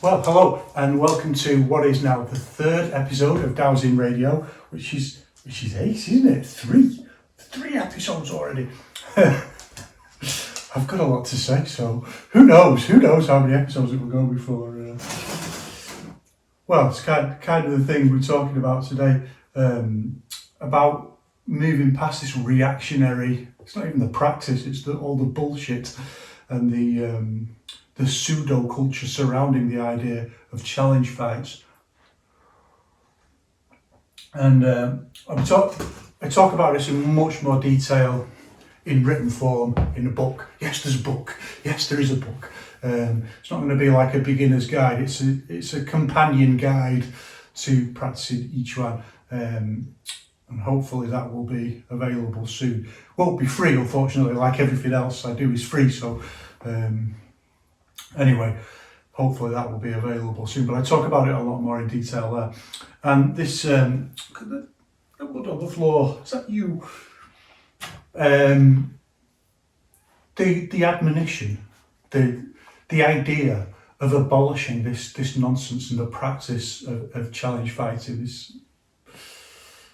Well, hello and welcome to what is now the third episode of Daoxin Radio, which is ace, isn't it? Three episodes already. I've got a lot to say, so who knows how many episodes it will go before. Well, it's kind of the thing we're talking about today, about moving past this reactionary. It's not even the practice; it's all the bullshit and the pseudo culture surrounding the idea of challenge fights. And I talk about this in much more detail in written form in a book. Yes, there's a book. Yes, there is a book. It's not going to be like a beginner's guide. It's a companion guide to practicing Yiquan. And hopefully that will be available soon. Won't be free, unfortunately, like everything else I do is free. So anyway, hopefully that will be available soon. But I talk about it a lot more in detail there. And this, the wood on the floor, is that you? The admonition, the idea of abolishing this nonsense and the practice of challenge fighting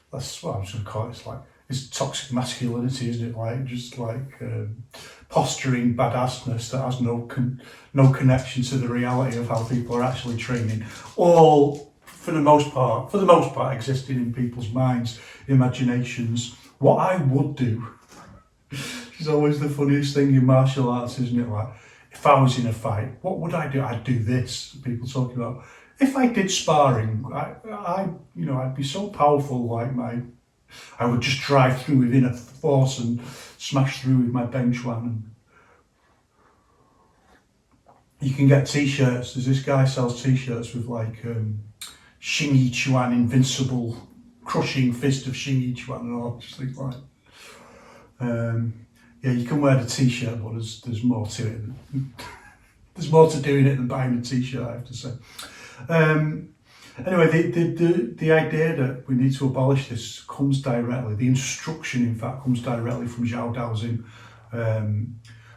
that's what I'm just going to call it. It's like it's toxic masculinity, isn't it? Like just like posturing badassness that has no connection to the reality of how people are actually training. All for the most part existing in people's minds, imaginations. What I would do is always the funniest thing in martial arts, isn't it? Like, if I was in a fight, what would I do? I'd do this. People talking about. If I did sparring, I'd be so powerful. Like I would just drive through with inner force and smash through with my Beng Chuan. You can get T-shirts. There's this guy sells T-shirts with like Xing Yiquan, invincible, crushing fist of Xing Yiquan, and all. Just think like. Yeah, you can wear the T-shirt, but there's more to it. There's more to doing it than buying a T-shirt, I have to say. Anyway, the idea that we need to abolish this comes directly. The instruction, in fact, comes directly from Zhao Daoxin.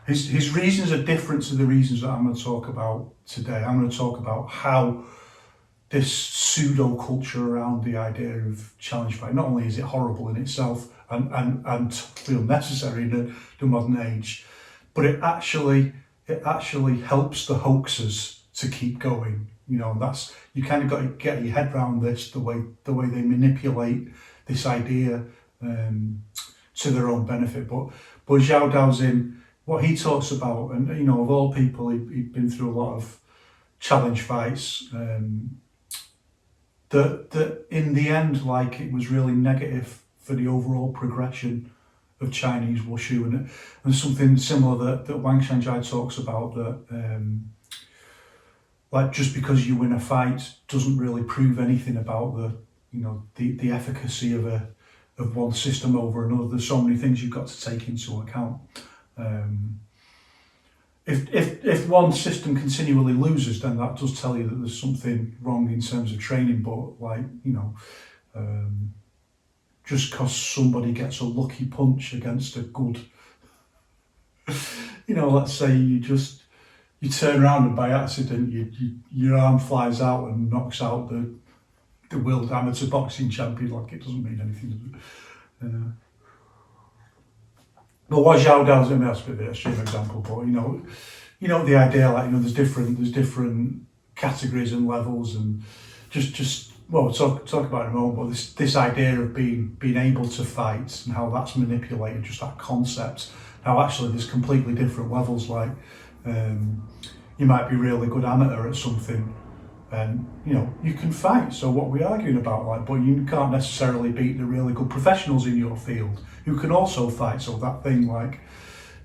His reasons are different to the reasons that I'm going to talk about today. I'm going to talk about how this pseudo culture around the idea of challenge fight, not only is it horrible in itself and totally unnecessary in the modern age, but it actually helps the hoaxers to keep going. You know, and that's, you kind of got to get your head around this, the way they manipulate this idea to their own benefit. But Zhao Daoxin, what he talks about, and you know, of all people, he'd been through a lot of challenge fights. That in the end, like, it was really negative for the overall progression of Chinese wushu, and something similar that Wang Shanzhai talks about, that like, just because you win a fight doesn't really prove anything about the efficacy of one system over another. There's so many things you've got to take into account. If one system continually loses, then that does tell you that there's something wrong in terms of training. But like, you know, just because somebody gets a lucky punch against a good, you know, let's say you turn around and by accident your arm flies out and knocks out the world amateur boxing champion, like, it doesn't mean anything, does it? But what Zhao Daoxin, that's a bit of an extreme example, but you know the idea, like, you know, there's different categories and levels, and well, we'll talk about it in a moment, but this idea of being able to fight and how that's manipulated, just that concept. Now actually there's completely different levels, like you might be really good amateur at something, and you know, you can fight, so what we're arguing about, like, but you can't necessarily beat the really good professionals in your field who can also fight. So that thing, like,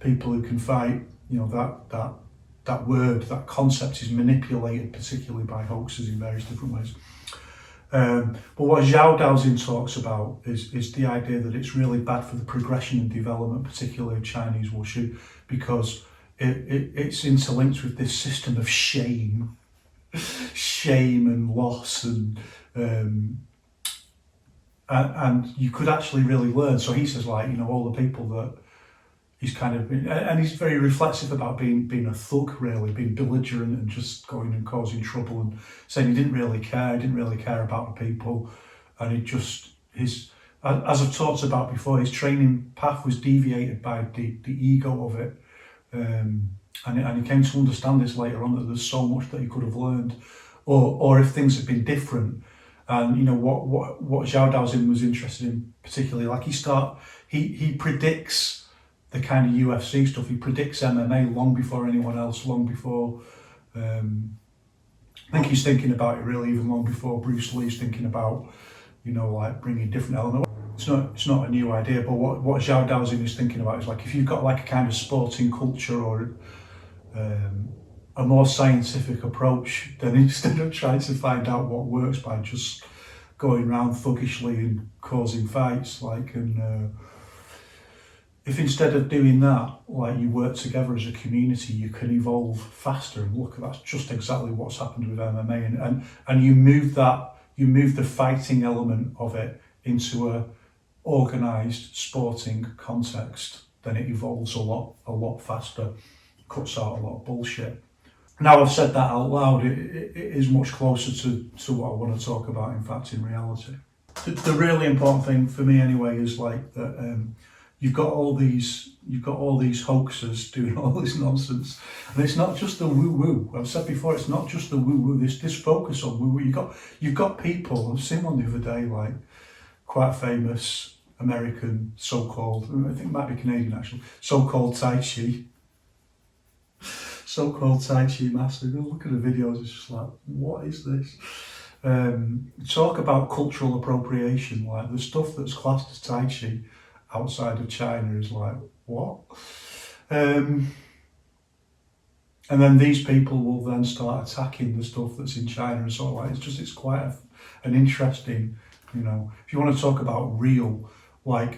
people who can fight, you know, that word, that concept is manipulated particularly by hoaxers in various different ways. But what Zhao Daoxin talks about is the idea that it's really bad for the progression and development, particularly of Chinese wushu, because it's interlinked with this system of shame and loss, and you could actually really learn. So he says, like, you know, all the people that he's kind of been, and he's very reflexive about being a thug, really, being belligerent and just going and causing trouble and saying he didn't really care about the people, and it just as I've talked about before, his training path was deviated by the ego of it, and he came to understand this later on, that there's so much that he could have learned, or if things had been different. And what Zhao Daoxin was interested in particularly, like he predicts the kind of UFC stuff. He predicts MMA long before anyone else, long before I think he's thinking about it really even long before Bruce Lee's thinking about, like bringing different elements. It's not a new idea, but what Zhao Daoxin is thinking about is, like, if you've got like a kind of sporting culture or a more scientific approach, then instead of trying to find out what works by just going around thuggishly and causing fights, if instead of doing that, like, you work together as a community, you can evolve faster. And look, that's just exactly what's happened with MMA, and you move the fighting element of it into a organised sporting context, then it evolves a lot faster, cuts out a lot of bullshit. Now I've said that out loud, it is much closer to what I want to talk about, in fact, in reality. The really important thing for me anyway is like that you've got all these hoaxers doing all this nonsense, and it's not just the woo-woo. I've said before, it's not just the woo-woo, this focus on woo-woo. You've got people, I've seen one the other day, like quite famous American so-called, I think it might be Canadian actually, so-called Tai Chi master. Go look at the videos, it's just like, what is this? Talk about cultural appropriation, like the stuff that's classed as Tai Chi outside of China is like, what? And then these people will then start attacking the stuff that's in China and so on. It's quite an interesting, if you want to talk about real, a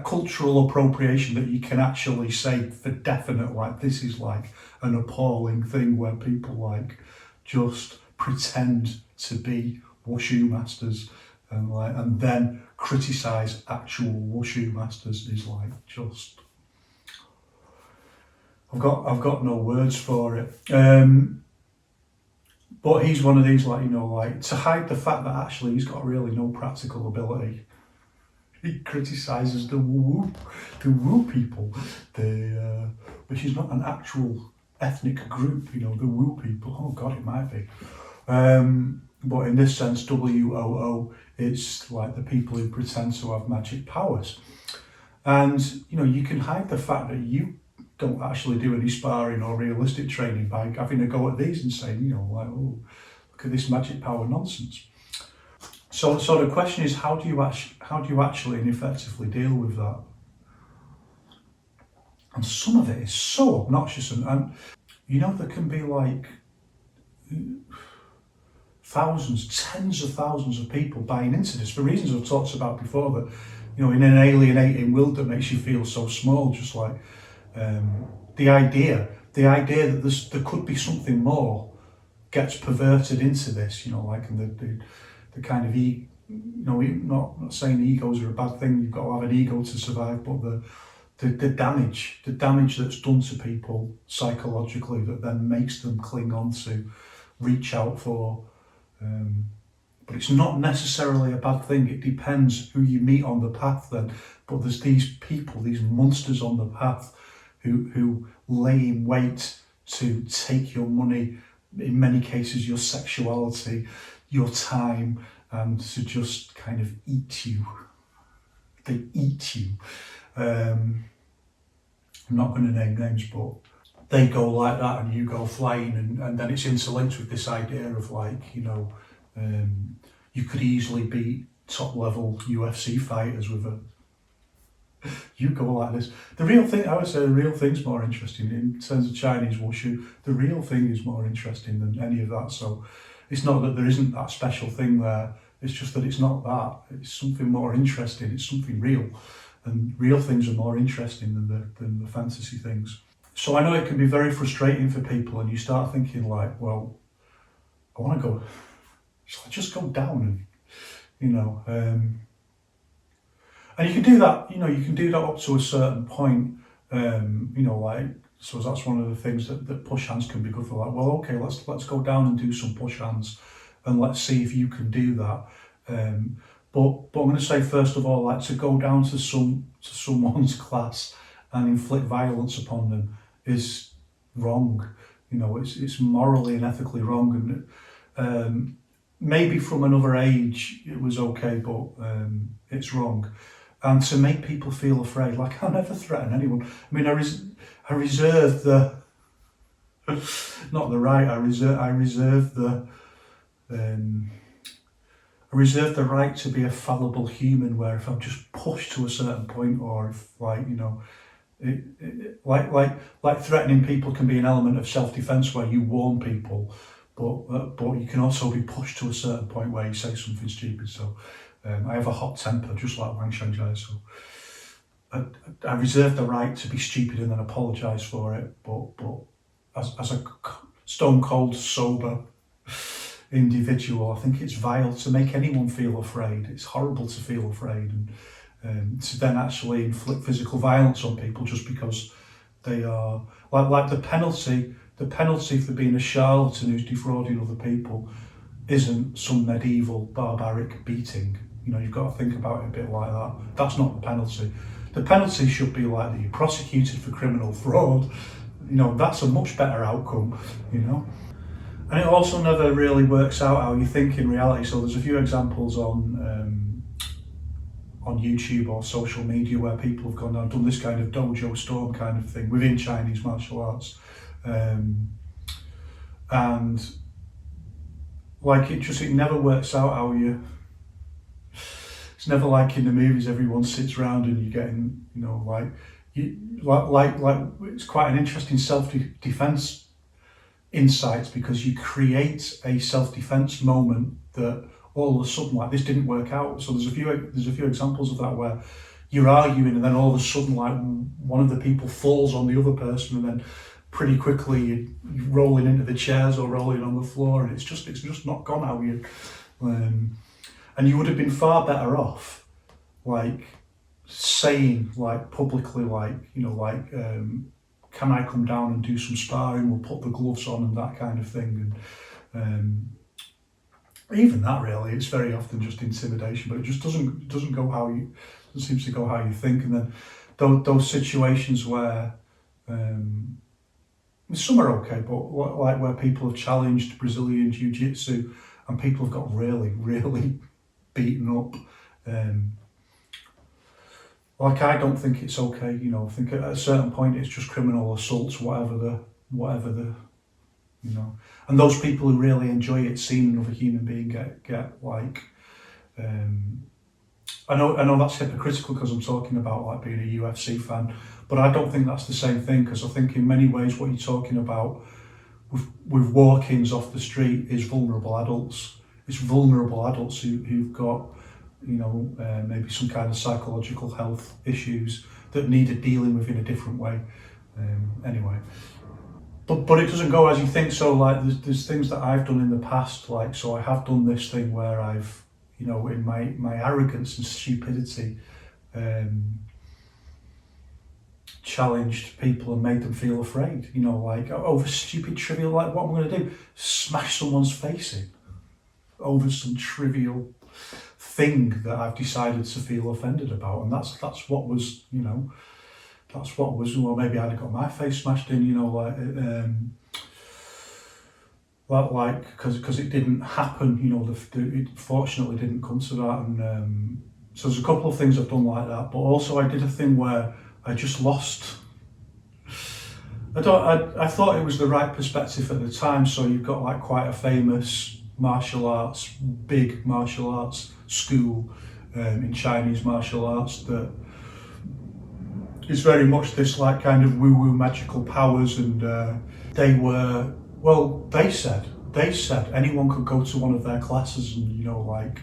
cultural appropriation that you can actually say for definite, like, this is like an appalling thing where people like just pretend to be wushu masters and then criticize actual wushu masters is like just, I've got no words for it. But he's one of these, to hide the fact that actually he's got really no practical ability. He criticises the woo people, which is not an actual ethnic group, the woo people. Oh God, it might be. But in this sense, WOO, it's like the people who pretend to have magic powers. And, you can hide the fact that you don't actually do any sparring or realistic training by having a go at these and saying, oh, look at this magic power nonsense. So the question is, how do you actually and effectively deal with that? And some of it is so obnoxious, and there can be like thousands, tens of thousands of people buying into this for reasons I've talked about before, that in an alienating world that makes you feel so small, just like the idea that there could be something more gets perverted into this, and the kind of not saying egos are a bad thing, you've got to have an ego to survive, but the damage that's done to people psychologically that then makes them cling on to, reach out for, but it's not necessarily a bad thing. It depends who you meet on the path then, but there's these people, these monsters on the path who lay in wait to take your money, in many cases your sexuality, your time, and to just kind of eat you. They eat you. I'm not going to name names, but they go like that and you go flying, and then it's interlinked with this idea of you could easily beat top level UFC fighters with a, you go like this. The real thing, I would say, the real thing's more interesting in terms of Chinese wushu. The real thing is more interesting than any of that. So it's not that there isn't that special thing there. It's just that it's not that. It's something more interesting. It's something real, and real things are more interesting than the fantasy things. So I know it can be very frustrating for people, and you start thinking like, well, I want to go. Shall I just go down and And you can do that, you can do that up to a certain point, so that's one of the things that push hands can be good for. Like, well, okay, let's go down and do some push hands, and let's see if you can do that. But I'm going to say, first of all, like, to go down to someone's class and inflict violence upon them is wrong. It's morally and ethically wrong, and maybe from another age it was okay, but it's wrong. And to make people feel afraid, like, I never threaten anyone. I mean, I reserve the not the right. I reserve the right to be a fallible human, where if I'm just pushed to a certain point, or if, like, like threatening people can be an element of self-defense where you warn people, but you can also be pushed to a certain point where you say something stupid. So I have a hot temper, just like Wang Shangjai. So I reserve the right to be stupid and then apologise for it. But as a stone cold sober individual, I think it's vile to make anyone feel afraid. It's horrible to feel afraid, and to then actually inflict physical violence on people just because they are like the penalty for being a charlatan who's defrauding other people isn't some medieval barbaric beating. You've got to think about it a bit like that. That's not the penalty. The penalty should be like that you're prosecuted for criminal fraud. That's a much better outcome. And it also never really works out how you think in reality. So there's a few examples on YouTube or social media where people have gone down, done this kind of dojo storm kind of thing within Chinese martial arts, and like it never works out how you. It's never like in the movies. Everyone sits around and you're getting, it's quite an interesting self-defense insights, because you create a self-defense moment that all of a sudden, like, this didn't work out. So there's a few examples of that where you're arguing and then all of a sudden, like, one of the people falls on the other person, and then pretty quickly you're rolling into the chairs or rolling on the floor, and it's just not gone how you. And you would have been far better off, like, saying, like, publicly, like, can I come down and do some sparring? We'll put the gloves on and that kind of thing. And even that, really, it's very often just intimidation, but it just doesn't seem to go how you think. And then those situations where some are okay, but like where people have challenged Brazilian Jiu-Jitsu and people have got really, really beaten up. Like, I don't think it's okay. I think at a certain point it's just criminal assault, whatever the. And those people who really enjoy it, seeing another human being get like, I know that's hypocritical because I'm talking about, like, being a UFC fan, but I don't think that's the same thing, because I think in many ways what you're talking about with walk-ins off the street is vulnerable adults. It's vulnerable adults who've got, maybe some kind of psychological health issues that needed dealing with in a different way. Anyway. But it doesn't go as you think. So, like, there's things that I've done in the past, like, so I have done this thing where I've, in my arrogance and stupidity, challenged people and made them feel afraid, like, over stupid trivial, like, what am I going to do? Smash someone's face in over some trivial thing that I've decided to feel offended about. And that's what was, well, maybe I'd have got my face smashed in, because it didn't happen, it fortunately didn't come to that. And so there's a couple of things I've done like that, but also I did a thing where I just lost. I thought it was the right perspective at the time. So you've got, like, quite a famous big martial arts school in Chinese martial arts that is very much this, like, kind of woo-woo magical powers, and they said anyone could go to one of their classes and, like,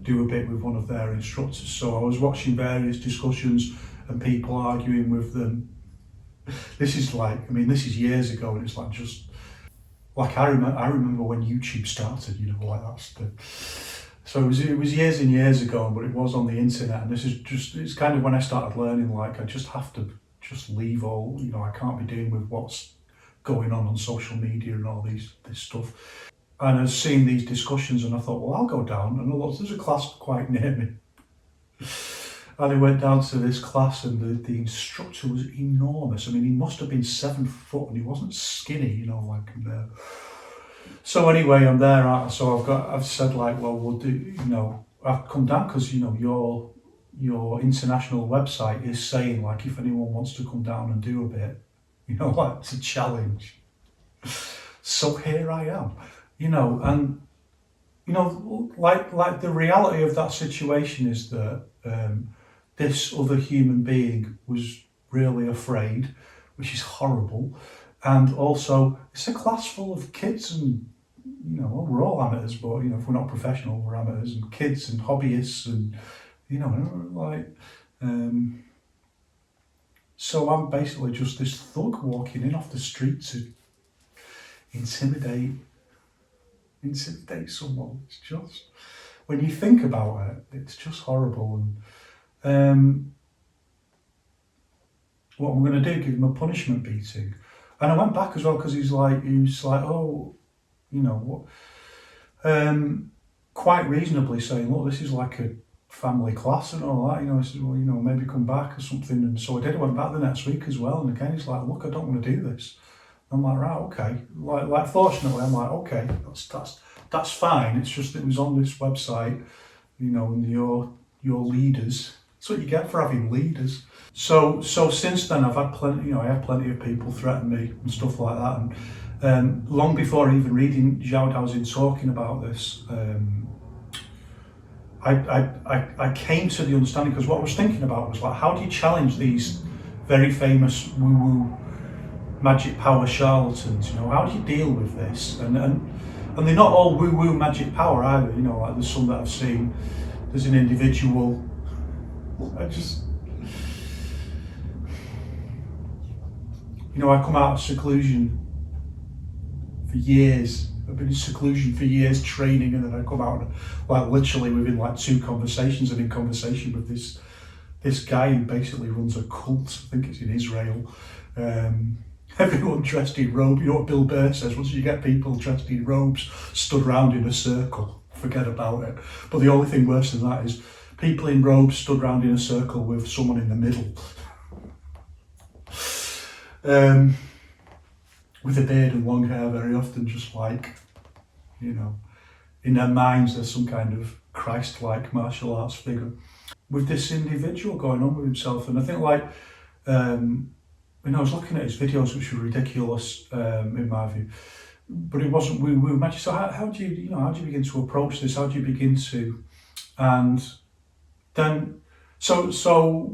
do a bit with one of their instructors. So I was watching various discussions and people arguing with them. This is years ago, and it's like, just like, I remember when YouTube started, like, that's So it was years and years ago, but it was on the internet, and it's kind of when I started learning, like, I just have to just leave all, I can't be dealing with what's going on social media and all this stuff. And I was seeing these discussions, and I thought, well, I'll go down, and I looked, there's a class quite near me. And I went down to this class, and the instructor was enormous. I mean, he must have been 7 foot, and he wasn't skinny, like. So anyway, I'm there. So I've said, like, well, we'll do. I've come down because your international website is saying, like, if anyone wants to come down and do a bit, like, it's a challenge. So here I am, and like the reality of that situation is that this other human being was really afraid, which is horrible. And also, it's a class full of kids, and we're all amateurs, but if we're not professional, we're amateurs, and kids and hobbyists, and so I'm basically just this thug walking in off the street to intimidate someone. It's just, when you think about it, it's just horrible. And what I'm going to do, give him a punishment beating. And I went back as well, because he was like, oh, what? Quite reasonably saying, look, this is like a family class and all that. I said, well, maybe come back or something. And so I did. I went back the next week as well. And again, he's like, look, I don't want to do this. I'm like, right, okay. Like fortunately, I'm like, okay, that's fine. It's just that it was on this website, and your leaders. That's what you get for having leaders. So since then, I've had plenty. I have plenty of people threaten me and stuff like that. And long before even reading Zhao Daoxin talking about this, I came to the understanding, because what I was thinking about was, like, how do you challenge these very famous woo-woo magic power charlatans? How do you deal with this? And they're not all woo-woo magic power either. Like, there's some that I've seen. There's an individual. I come out of seclusion for years. I've been in seclusion for years training, and then I come out, like, literally within like 2 conversations, I'm in conversation with this guy who basically runs a cult. I think it's in Israel. Everyone dressed in robes. You know what Bill Burr says, once you get people dressed in robes stood around in a circle, forget about it. But the only thing worse than that is people in robes stood around in a circle with someone in the middle. With a beard and long hair, very often, just like, in their minds there's some kind of Christ-like martial arts figure. With this individual going on with himself, and I think, like, I was looking at his videos, which were ridiculous in my view, but it wasn't woo-woo magic. So how do you, how do you begin to approach this? How do you begin to, and then, so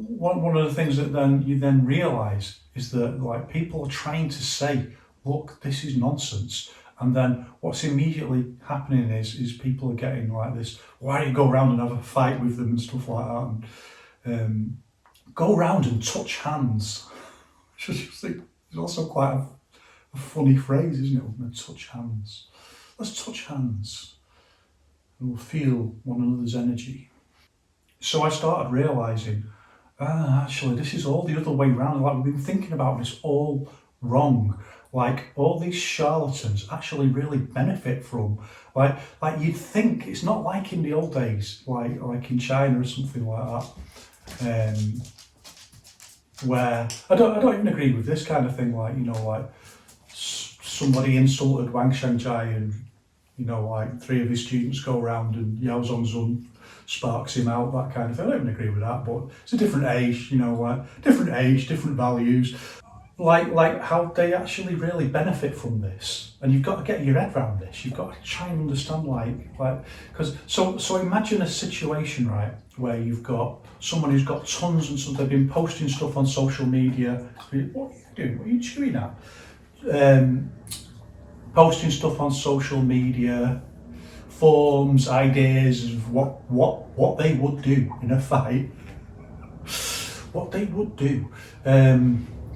one of the things that then you realise is that, like, people are trying to say, look, this is nonsense. And then what's immediately happening is people are getting like this, why don't you go around and have a fight with them and stuff like that, and go around and touch hands. It's also quite a funny phrase, isn't it? We're going to touch hands. Let's touch hands and we'll feel one another's energy. So I started realising, actually, this is all the other way around. Like, we've been thinking about this all wrong. Like, all these charlatans actually really benefit from, like you'd think, it's not like in the old days, like in China or something like that, where I don't even agree with this kind of thing. Like, like somebody insulted Wang Shangjai, and like 3 of his students go around and Yao Zongzun sparks him out, that kind of thing. I don't even agree with that, but it's a different age, like different age, different values. Like how they actually really benefit from this, and you've got to get your head around this. You've got to try and understand, because so imagine a situation, right, where you've got someone who's got tons and they've been posting stuff on social media. What are you doing? What are you chewing at? Posting stuff on social media, forms, ideas of what they would do in a fight, what they would do.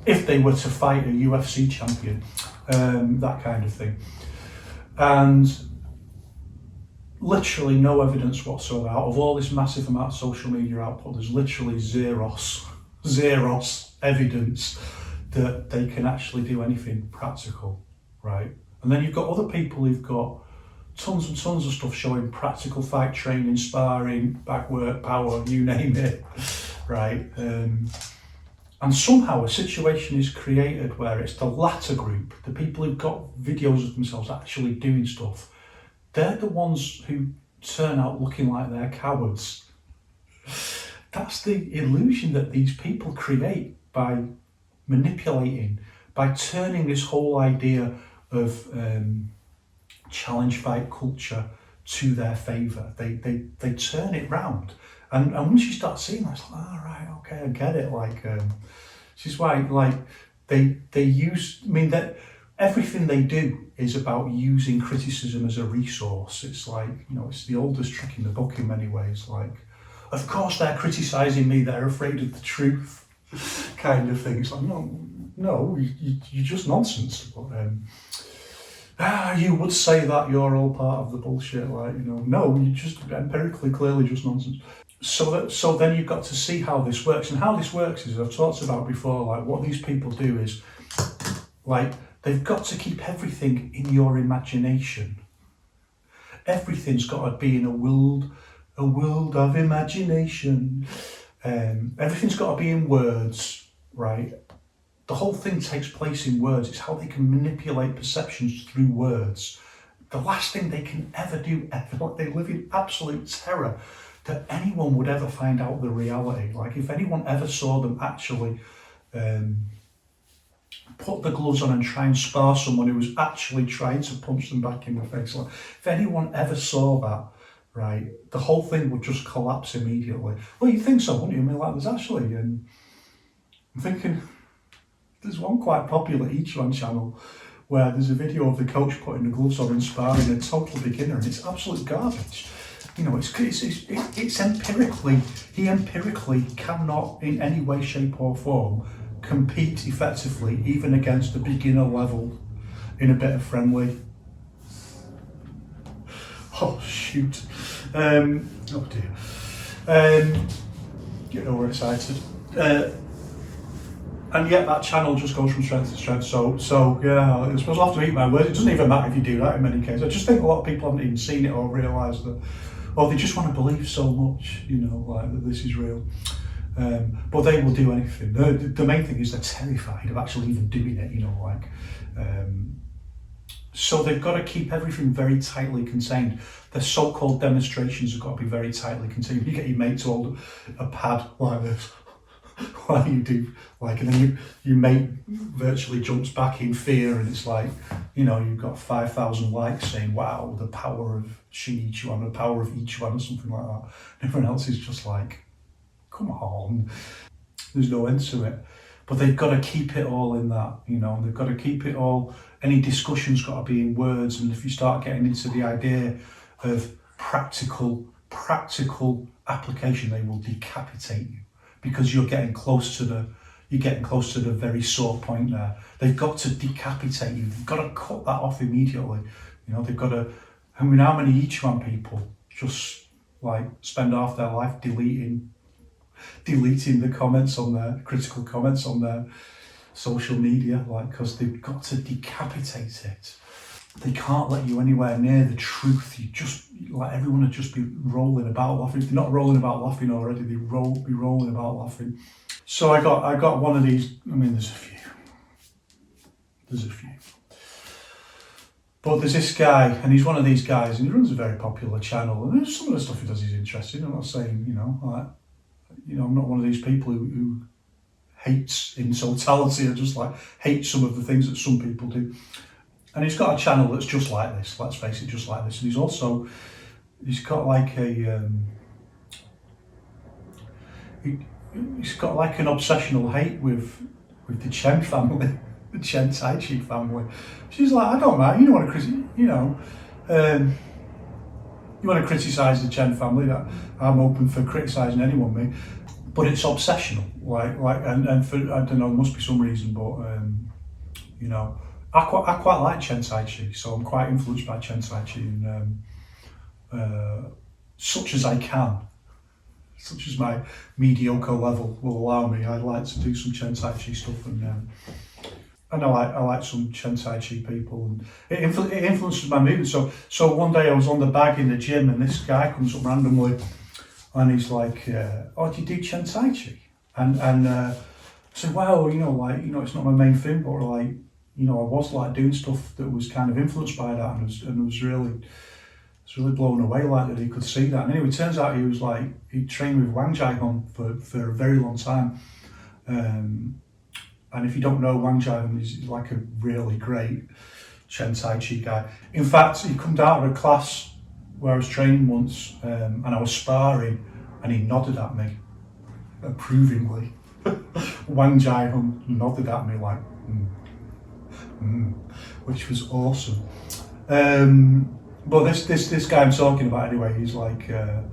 If they were to fight a UFC champion, that kind of thing. And literally no evidence whatsoever. Out of all this massive amount of social media output, there's literally zeros evidence that they can actually do anything practical, right? And then you've got other people who've got tons and tons of stuff showing practical fight training, sparring, back work, power, you name it, right? And somehow a situation is created where it's the latter group, the people who've got videos of themselves actually doing stuff, they're the ones who turn out looking like they're cowards. That's the illusion that these people create by manipulating, by turning this whole idea of challenge fight culture to their favour. They turn it round. And once you start seeing that, it's like, oh, right, okay, I get it. Like, this is why, like, they use, I mean, that everything they do is about using criticism as a resource. It's like, you know, it's the oldest trick in the book in many ways. Like, of course they're criticising me, they're afraid of the truth, kind of thing. It's like, no, you're just nonsense. But, you would say that you're all part of the bullshit, like, you know, no, you're just empirically, clearly just nonsense. So then you've got to see how this works. And how this works is, I've talked about before, like, what these people do is, like, they've got to keep everything in your imagination. Everything's got to be in a world of imagination. Everything's got to be in words, right? The whole thing takes place in words. It's how they can manipulate perceptions through words. The last thing they can ever do, like, they live in absolute terror that anyone would ever find out the reality. Like, if anyone ever saw them actually put the gloves on and try and spar someone who was actually trying to punch them back in the face, like, if anyone ever saw that, right, the whole thing would just collapse immediately. Well, you think so, wouldn't you? I mean, like, there's actually, I'm thinking, there's one quite popular Yiquan channel where there's a video of the coach putting the gloves on and sparring a total beginner, and it's absolute garbage. You know, it's empirically, he empirically cannot in any way, shape or form compete effectively even against a beginner level in a bit of friendly. Oh shoot. Oh dear. Getting overexcited. And yet that channel just goes from strength to strength. So yeah, I suppose I'll have to eat my words. It doesn't even matter if you do that in many cases. I just think a lot of people haven't even seen it or realised that, or they just want to believe so much, you know, like, that this is real. But they will do anything. The main thing is they're terrified of actually even doing it, you know, like. So they've got to keep everything very tightly contained. The so-called demonstrations have got to be very tightly contained. You get your mate to hold a pad like this while you do, like, and then your mate virtually jumps back in fear, and it's like, you know, you've got 5,000 likes saying, wow, the power of Yiquan, the power of Yiquan, or something like that. And everyone else is just like, come on, there's no end to it. But they've got to keep it all in that, you know, they've got to keep it all, any discussion's got to be in words. And if you start getting into the idea of practical application, they will decapitate you, because you're getting close to the very sore point there. They've got to decapitate you. They've got to cut that off immediately. You know, they've got to, I mean, how many Yiquan people just, like, spend half their life deleting the comments on their, critical comments on their social media, like, because they've got to decapitate it. They can't let you anywhere near the truth. You just, like, everyone would just be rolling about laughing. If they're not rolling about laughing already, they'd be rolling about laughing. So I got one of these. I mean, there's a few. But there's this guy, and he's one of these guys, and he runs a very popular channel. And there's some of the stuff he does is interesting. I'm not saying, you know, like, you know, I'm not one of these people who hates in totality. I just, like, hate some of the things that some people do. And he's got a channel that's just like this, let's face it, just like this. And he's got like he's got like an obsessional hate with the Chen family, the Chen Tai Chi family. She's like, I don't mind, you want to criticise the Chen family, I'm open for criticising anyone, mate. But it's obsessional, like, and for, I don't know, there must be some reason, but you know, I quite like Chen Tai Chi, so I'm quite influenced by Chen Tai Chi, and such as I can, such as my mediocre level will allow me. I'd like to do some Chen Tai Chi stuff, and I like some Chen Tai Chi people, and it influences my movement. So one day I was on the bag in the gym, and this guy comes up randomly, and he's like, "Oh, do you do Chen Tai Chi?" And I said, "Well, it's not my main thing, but like, I was like doing stuff that was kind of influenced by that, and was really blown away like that he could see that." And anyway, it turns out he trained with Wang Jiahong for a very long time. And if you don't know, Wang Jiahong is like a really great Chen Tai Chi guy. In fact, he come out of a class where I was training once, and I was sparring, and he nodded at me approvingly. Wang Jiahong nodded at me like, which was awesome. But this guy I'm talking about anyway, he's like, you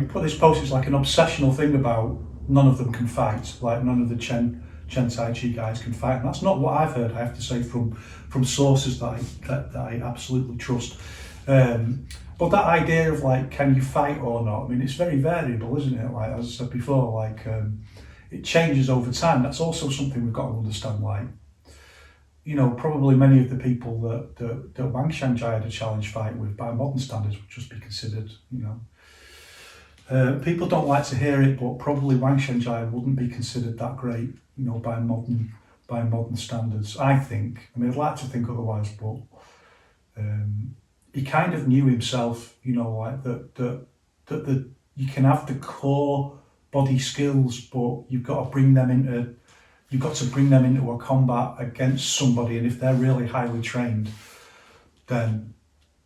put this post, it's like an obsessional thing about none of them can fight, like none of the Chen Tai Chi guys can fight. And that's not what I've heard, I have to say, from sources that I absolutely trust. But that idea of like, can you fight or not? I mean, it's very variable, isn't it? Like, as I said before, like, it changes over time. That's also something we've got to understand. Like, probably many of the people that Wang Xiangjia had a challenge fight with, by modern standards, would just be considered, people don't like to hear it, but probably Wang Xiangjia wouldn't be considered that great, by modern standards. I think. I mean, I'd like to think otherwise, but he kind of knew himself, like that you can have the core body skills, but you've got to bring them into a combat against somebody, and if they're really highly trained, then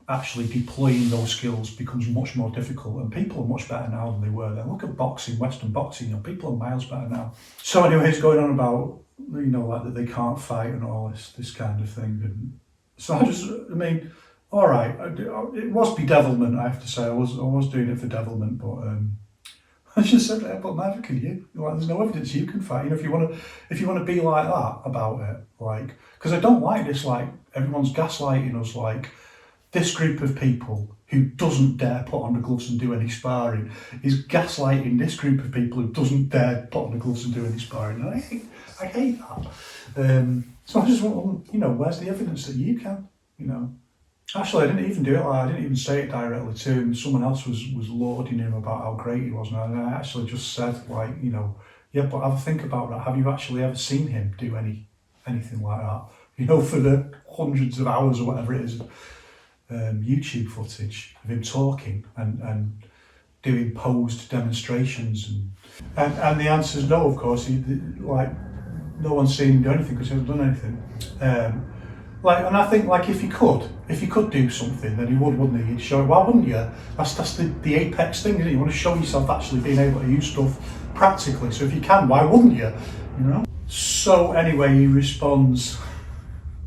actually deploying those skills becomes much more difficult, and people are much better now than they were then. Look at boxing, Western boxing, people are miles better now. So anyway, he's going on about, like that they can't fight and all this kind of thing. And so all right, it was bedevilment, I have to say. I was doing it for devilment, but I just said, but neither can you. Like, there's no evidence you can fight. If you want to be like that about it, like, because I don't like this, like, everyone's gaslighting us, like, this group of people who doesn't dare put on the gloves and do any sparring is gaslighting this group of people who doesn't dare put on the gloves and do any sparring. And I hate that. So I just want, where's the evidence that you can, Actually, I didn't even do it. I didn't even say it directly to him. Someone else was lauding him about how great he was, and I actually just said, like, yeah, but have a think about that. Have you actually ever seen him do anything like that? For the hundreds of hours or whatever it is, YouTube footage of him talking and doing posed demonstrations, and the answer is no. Of course, no one's seen him do anything because he hasn't done anything. And I think, like, if he could do something, then he would, wouldn't he? He'd show it. Why wouldn't you? That's the apex thing, isn't it? You want to show yourself actually being able to use stuff practically. So if you can, why wouldn't you? So anyway, he responds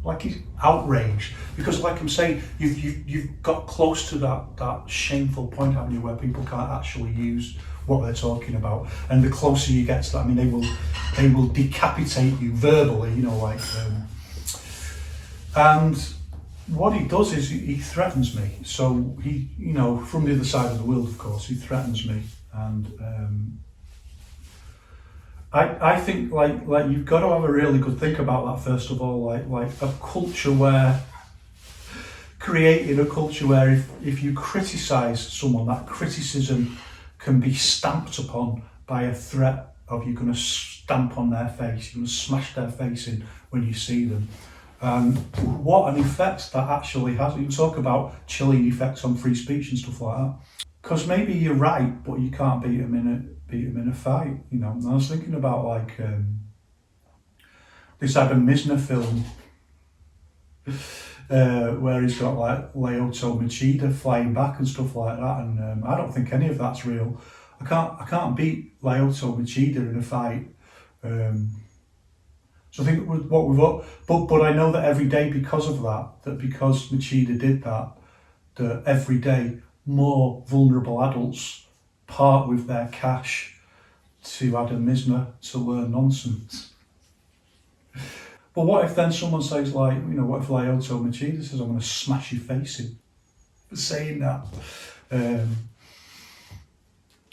like he's outraged because, like I'm saying, you've got close to that shameful point, haven't you, where people can't actually use what they're talking about, and the closer you get to that, I mean, they will decapitate you verbally, and what he does is he threatens me. So he, from the other side of the world, of course, he threatens me, and I think like you've got to have a really good think about that first of all. Like a culture where creating a culture where if you criticise someone, that criticism can be stamped upon by a threat of you're going to stamp on their face, you're going to smash their face in when you see them. What an effect that actually has. You can talk about chilling effects on free speech and stuff like that. Because maybe you're right, but you can't beat them in a fight. And I was thinking about like this Adam Misner film where he's got like Lyoto Machida flying back and stuff like that, and I don't think any of that's real. I can't beat Lyoto Machida in a fight. So I think what we've got, but I know that every day because of that because Machida did that every day more vulnerable adults part with their cash to Adam Misner to learn nonsense. But what if then someone says, like, what if Lyoto Machida says, I'm going to smash your face in? saying that. And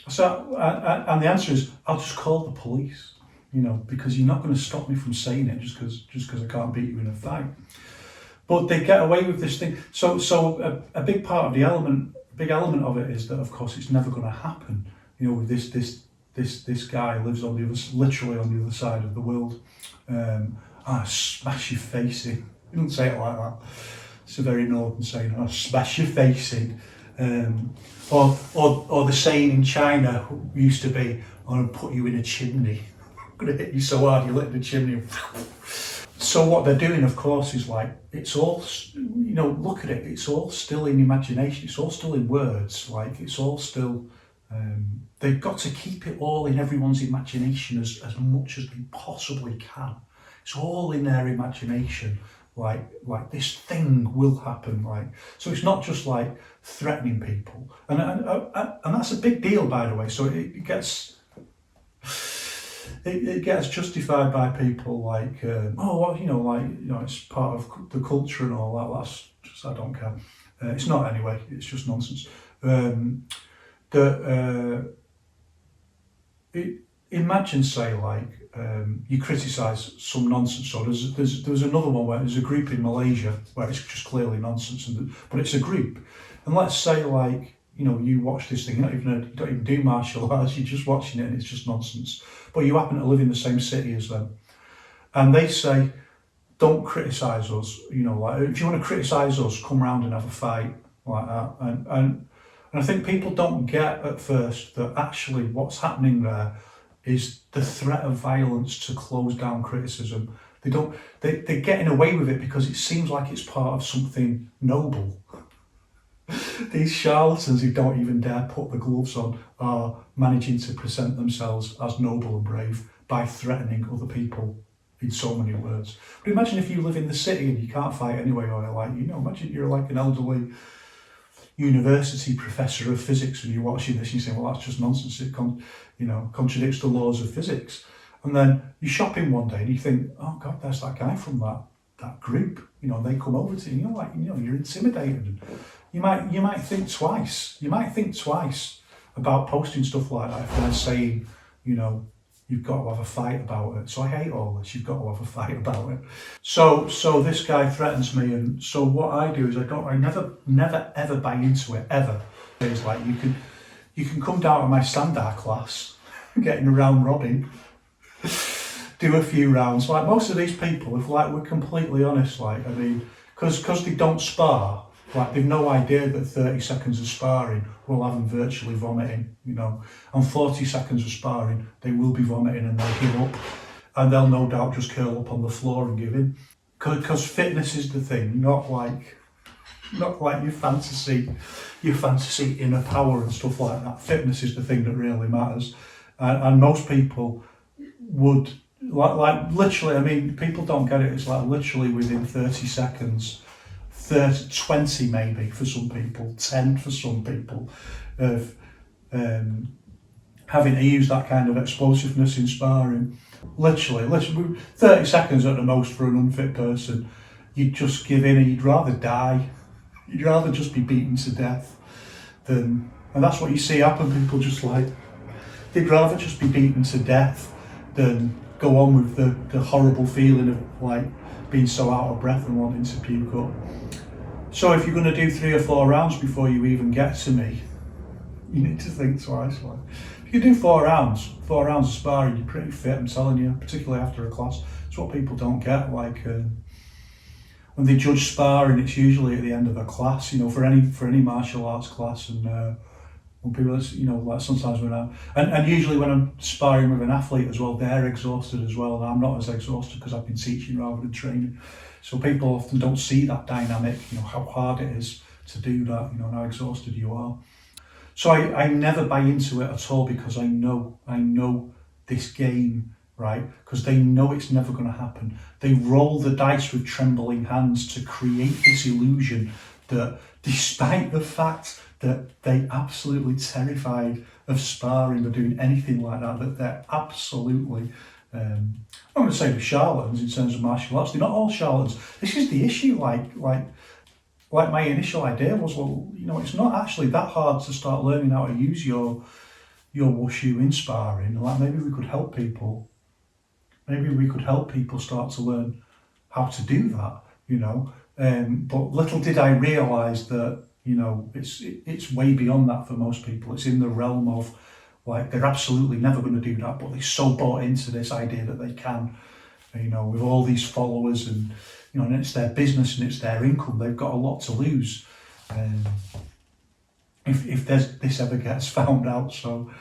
the answer is, I'll just call the police, because you're not going to stop me from saying it just because I can't beat you in a fight. But they get away with this thing. So a big part of big element of it is that, of course, it's never going to happen. With this guy lives literally on the other side of the world. I smash your face in. He doesn't say it like that. It's a very northern saying. I smash your face in. Or the saying in China used to be, I'm going to put you in a chimney. I'm going to hit you so hard you lit the chimney. So what they're doing, of course, is like, it's all, look at it, it's all still in imagination, it's all still in words, like it's all still, they've got to keep it all in everyone's imagination as much as they possibly can. It's all in their imagination, like this thing will happen, so it's not just like threatening people, and that's a big deal, by the way. So it gets justified by people like, it's part of the culture and all that. That's just, I don't care. It's not anyway. It's just nonsense. Imagine, say, you criticise some nonsense. So there's another one where there's a group in Malaysia where it's just clearly nonsense, but it's a group. And let's say, you watch this thing, you don't even do martial arts, you're just watching it and it's just nonsense. But you happen to live in the same city as them. And they say, don't criticise us, if you want to criticise us, come round and have a fight, like that. And I think people don't get at first that actually what's happening there is the threat of violence to close down criticism. They're getting away with it because it seems like it's part of something noble. These charlatans who don't even dare put the gloves on are managing to present themselves as noble and brave by threatening other people in so many words. But imagine if you live in the city and you can't fight anyway, or imagine you're like an elderly university professor of physics and you're watching this and you say, well, that's just nonsense. It contradicts the laws of physics. And then you're shopping one day and you think, oh God, there's that guy from that group. And they come over to you and you're intimidated. You might think twice. You might think twice about posting stuff like that if they're saying, you've got to have a fight about it. So I hate all this. You've got to have a fight about it. So this guy threatens me, and so what I do is I never ever buy into it ever. It's like you can come down to my standard class, getting a round robin, do a few rounds. Like most of these people, if we're completely honest, because they don't spar. They've no idea that 30 seconds of sparring will have them virtually vomiting, And 40 seconds of sparring, they will be vomiting and they'll give up. And they'll no doubt just curl up on the floor and give in. Because fitness is the thing, not like your fantasy inner power and stuff like that. Fitness is the thing that really matters. And most people would, literally, people don't get it. It's literally within 30 seconds, 20 maybe for some people, 10 for some people, of having to use that kind of explosiveness in sparring. Literally 30 seconds at the most for an unfit person. You'd just give in and you'd rather die. You'd rather just be beaten to death and that's what you see happen. People just they'd rather just be beaten to death than go on with the horrible feeling of being so out of breath and wanting to puke up. So if you're going to do 3 or 4 rounds before you even get to me, you need to think twice. If you do 4 rounds of sparring, you're pretty fit, I'm telling you, particularly after a class. It's what people don't get. When they judge sparring, it's usually at the end of a class, for any martial arts class. And when people, sometimes and usually when I'm sparring with an athlete as well, they're exhausted as well. And I'm not as exhausted because I've been teaching rather than training. So people often don't see that dynamic, how hard it is to do that, and how exhausted you are. So I never buy into it at all because I know this game, right? Because they know it's never going to happen. They roll the dice with trembling hands to create this illusion that despite the fact that they're absolutely terrified of sparring or doing anything like that they're absolutely... I'm going to say the charlatans in terms of martial arts. They're not all charlatans. This is the issue. like my initial idea was, well, you know, it's not actually that hard to start learning how to use your wushu in sparring. Like maybe we could help people. Maybe we could help people start to learn how to do that, you know. But little did I realise that, you know, it's way beyond that for most people. It's in the realm of, like, they're absolutely never going to do that, but they're so bought into this idea that they can, you know, with all these followers and, you know, and it's their business and it's their income. They've got a lot to lose if this ever gets found out. So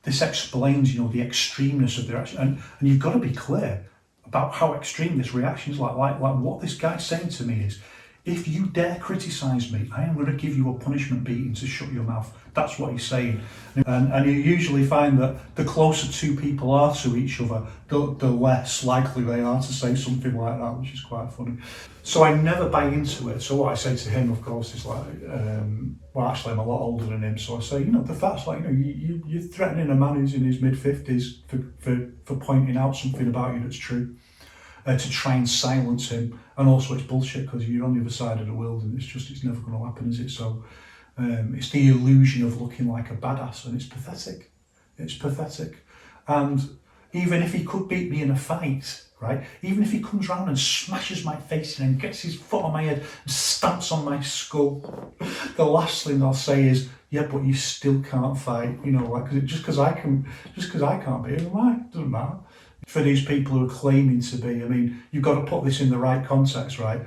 this explains, you know, the extremeness of their action, and you've got to be clear about how extreme this reaction is. Like what this guy's saying to me is, if you dare criticise me, I am going to give you a punishment beating to shut your mouth. That's what he's saying. And you usually find that the closer two people are to each other, the less likely they are to say something like that, which is quite funny. So I never buy into it. So what I say to him, of course, is like, well, actually I'm a lot older than him, so I say, you know, the fact's like, you know, you're threatening a man who's in his mid-50s for pointing out something about you that's true. To try and silence him, and also it's bullshit because you're on the other side of the world, and it's never going to happen, is it? So it's the illusion of looking like a badass, and it's pathetic. It's pathetic. And even if he could beat me in a fight, right? Even if he comes round and smashes my face in and gets his foot on my head and stamps on my skull, the last thing they'll say is, yeah, but you still can't fight, you know, like just because I can't beat him, why? It doesn't matter. For these people who are claiming to be, I mean, you've got to put this in the right context, right?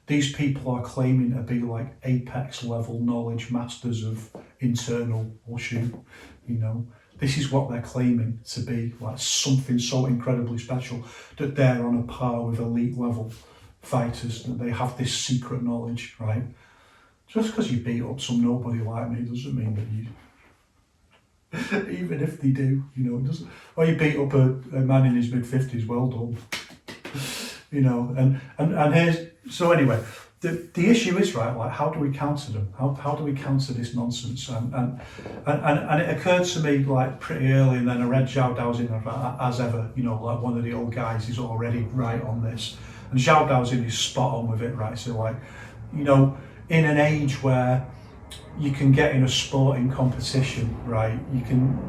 These people are claiming to be like apex level knowledge masters of internal wushu, you know. This is what they're claiming to be, like something so incredibly special that they're on a par with elite level fighters, that they have this secret knowledge, right? Just because you beat up some nobody like me doesn't mean that you... Even if they do, you know, it doesn't. Or you beat up a man in his mid-50s, well done. You know, and here's, so anyway, the issue is, right, like, how do we counter them? How do we counter this nonsense? And it occurred to me, like, pretty early, and then I read Zhao Daoxin, as ever, you know, like one of the old guys is already right on this. And Zhao Daoxin is spot on with it, right? So, like, you know, in an age where you can get in a sporting competition, right?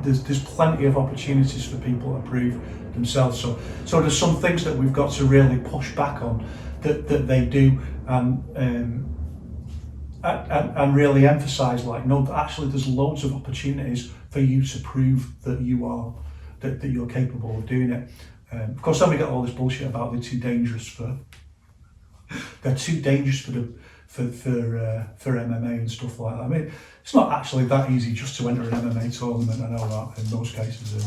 There's plenty of opportunities for people to prove themselves. So there's some things that we've got to really push back on that they do, and really emphasise, like, no, actually there's loads of opportunities for you to prove that you're capable of doing it. Of course, then we get all this bullshit about they're too dangerous for MMA and stuff like that. I mean, it's not actually that easy just to enter an MMA tournament. I know that in most cases.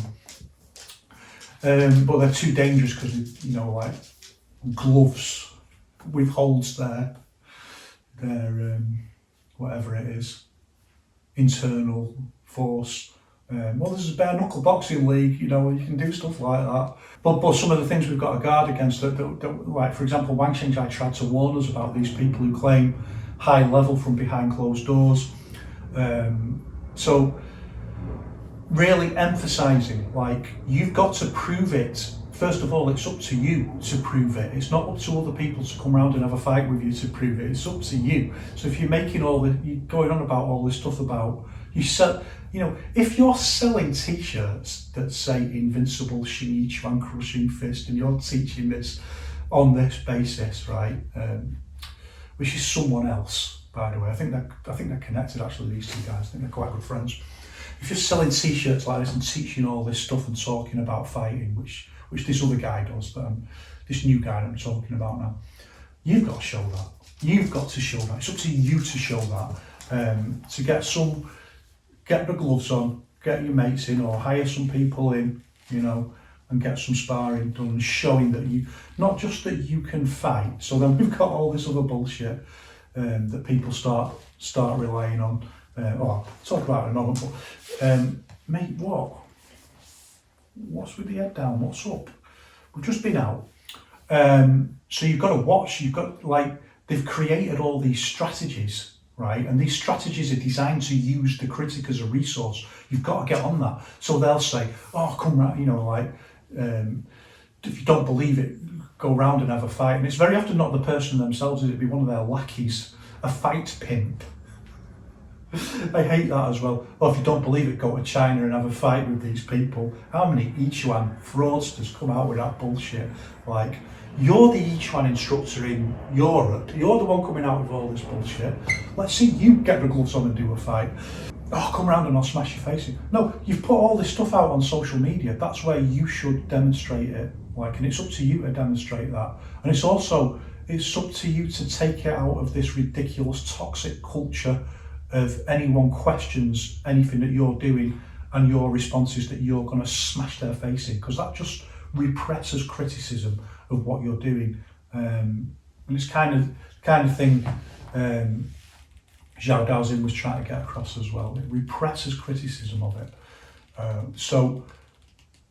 But they're too dangerous because, you know, like gloves with holes there, their whatever it is, internal force. Well, there's a bare knuckle boxing league, you know, where you can do stuff like that. But some of the things we've got to guard against, that like, for example, Wang Xingjai tried to warn us about these people who claim high level from behind closed doors. So really emphasising, like, you've got to prove it. First of all, it's up to you to prove it. It's not up to other people to come around and have a fight with you to prove it. It's up to you. So if you're making you're going on about all this stuff about, you know, if you're selling t-shirts that say Invincible Xing Yiquan Crushing Fist, and you're teaching this on this basis, right, which is someone else, by the way. I think they're connected, actually, these two guys. I think they're quite good friends. If you're selling t-shirts like this and teaching all this stuff and talking about fighting, which this other guy does, this new guy that I'm talking about now, you've got to show that. You've got to show that. It's up to you to show that. To get the gloves on, get your mates in, or hire some people in, you know, and get some sparring done, showing that you, not just that you can fight. So then we've got all this other bullshit that people start relying on. I'll talk about it in a moment, but mate, what's with the head down? What's up? We've just been out. So you've got to watch, they've created all these strategies, right? And these strategies are designed to use the critic as a resource. You've got to get on that. So they'll say, oh, come right, you know, like, if you don't believe it, go round and have a fight. And it's very often not the person themselves, it'd be one of their lackeys, a fight pimp. I hate that as well. Well, if you don't believe it, go to China and have a fight with these people. How many Yiquan fraudsters come out with that bullshit? Like, you're the Yiquan instructor in Europe, you're the one coming out with all this bullshit. Let's see you get the gloves on and do a fight. Oh, come round and I'll smash your face in. No, you've put all this stuff out on social media. That's where you should demonstrate it. Like, and it's up to you to demonstrate that. And it's up to you to take it out of this ridiculous, toxic culture of anyone questions anything that you're doing and your response is that you're going to smash their face in, because that just represses criticism of what you're doing. And it's kind of thing Zhao Daoxin was trying to get across as well. It represses criticism of it. So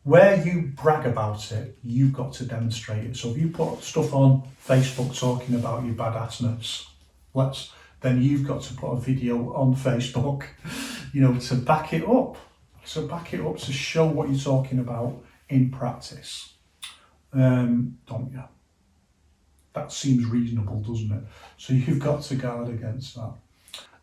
where you brag about it, you've got to demonstrate it. So if you put stuff on Facebook talking about your badassness, then you've got to put a video on Facebook, to back it up. To show what you're talking about in practice. Don't you? That seems reasonable, doesn't it? So you've got to guard against that.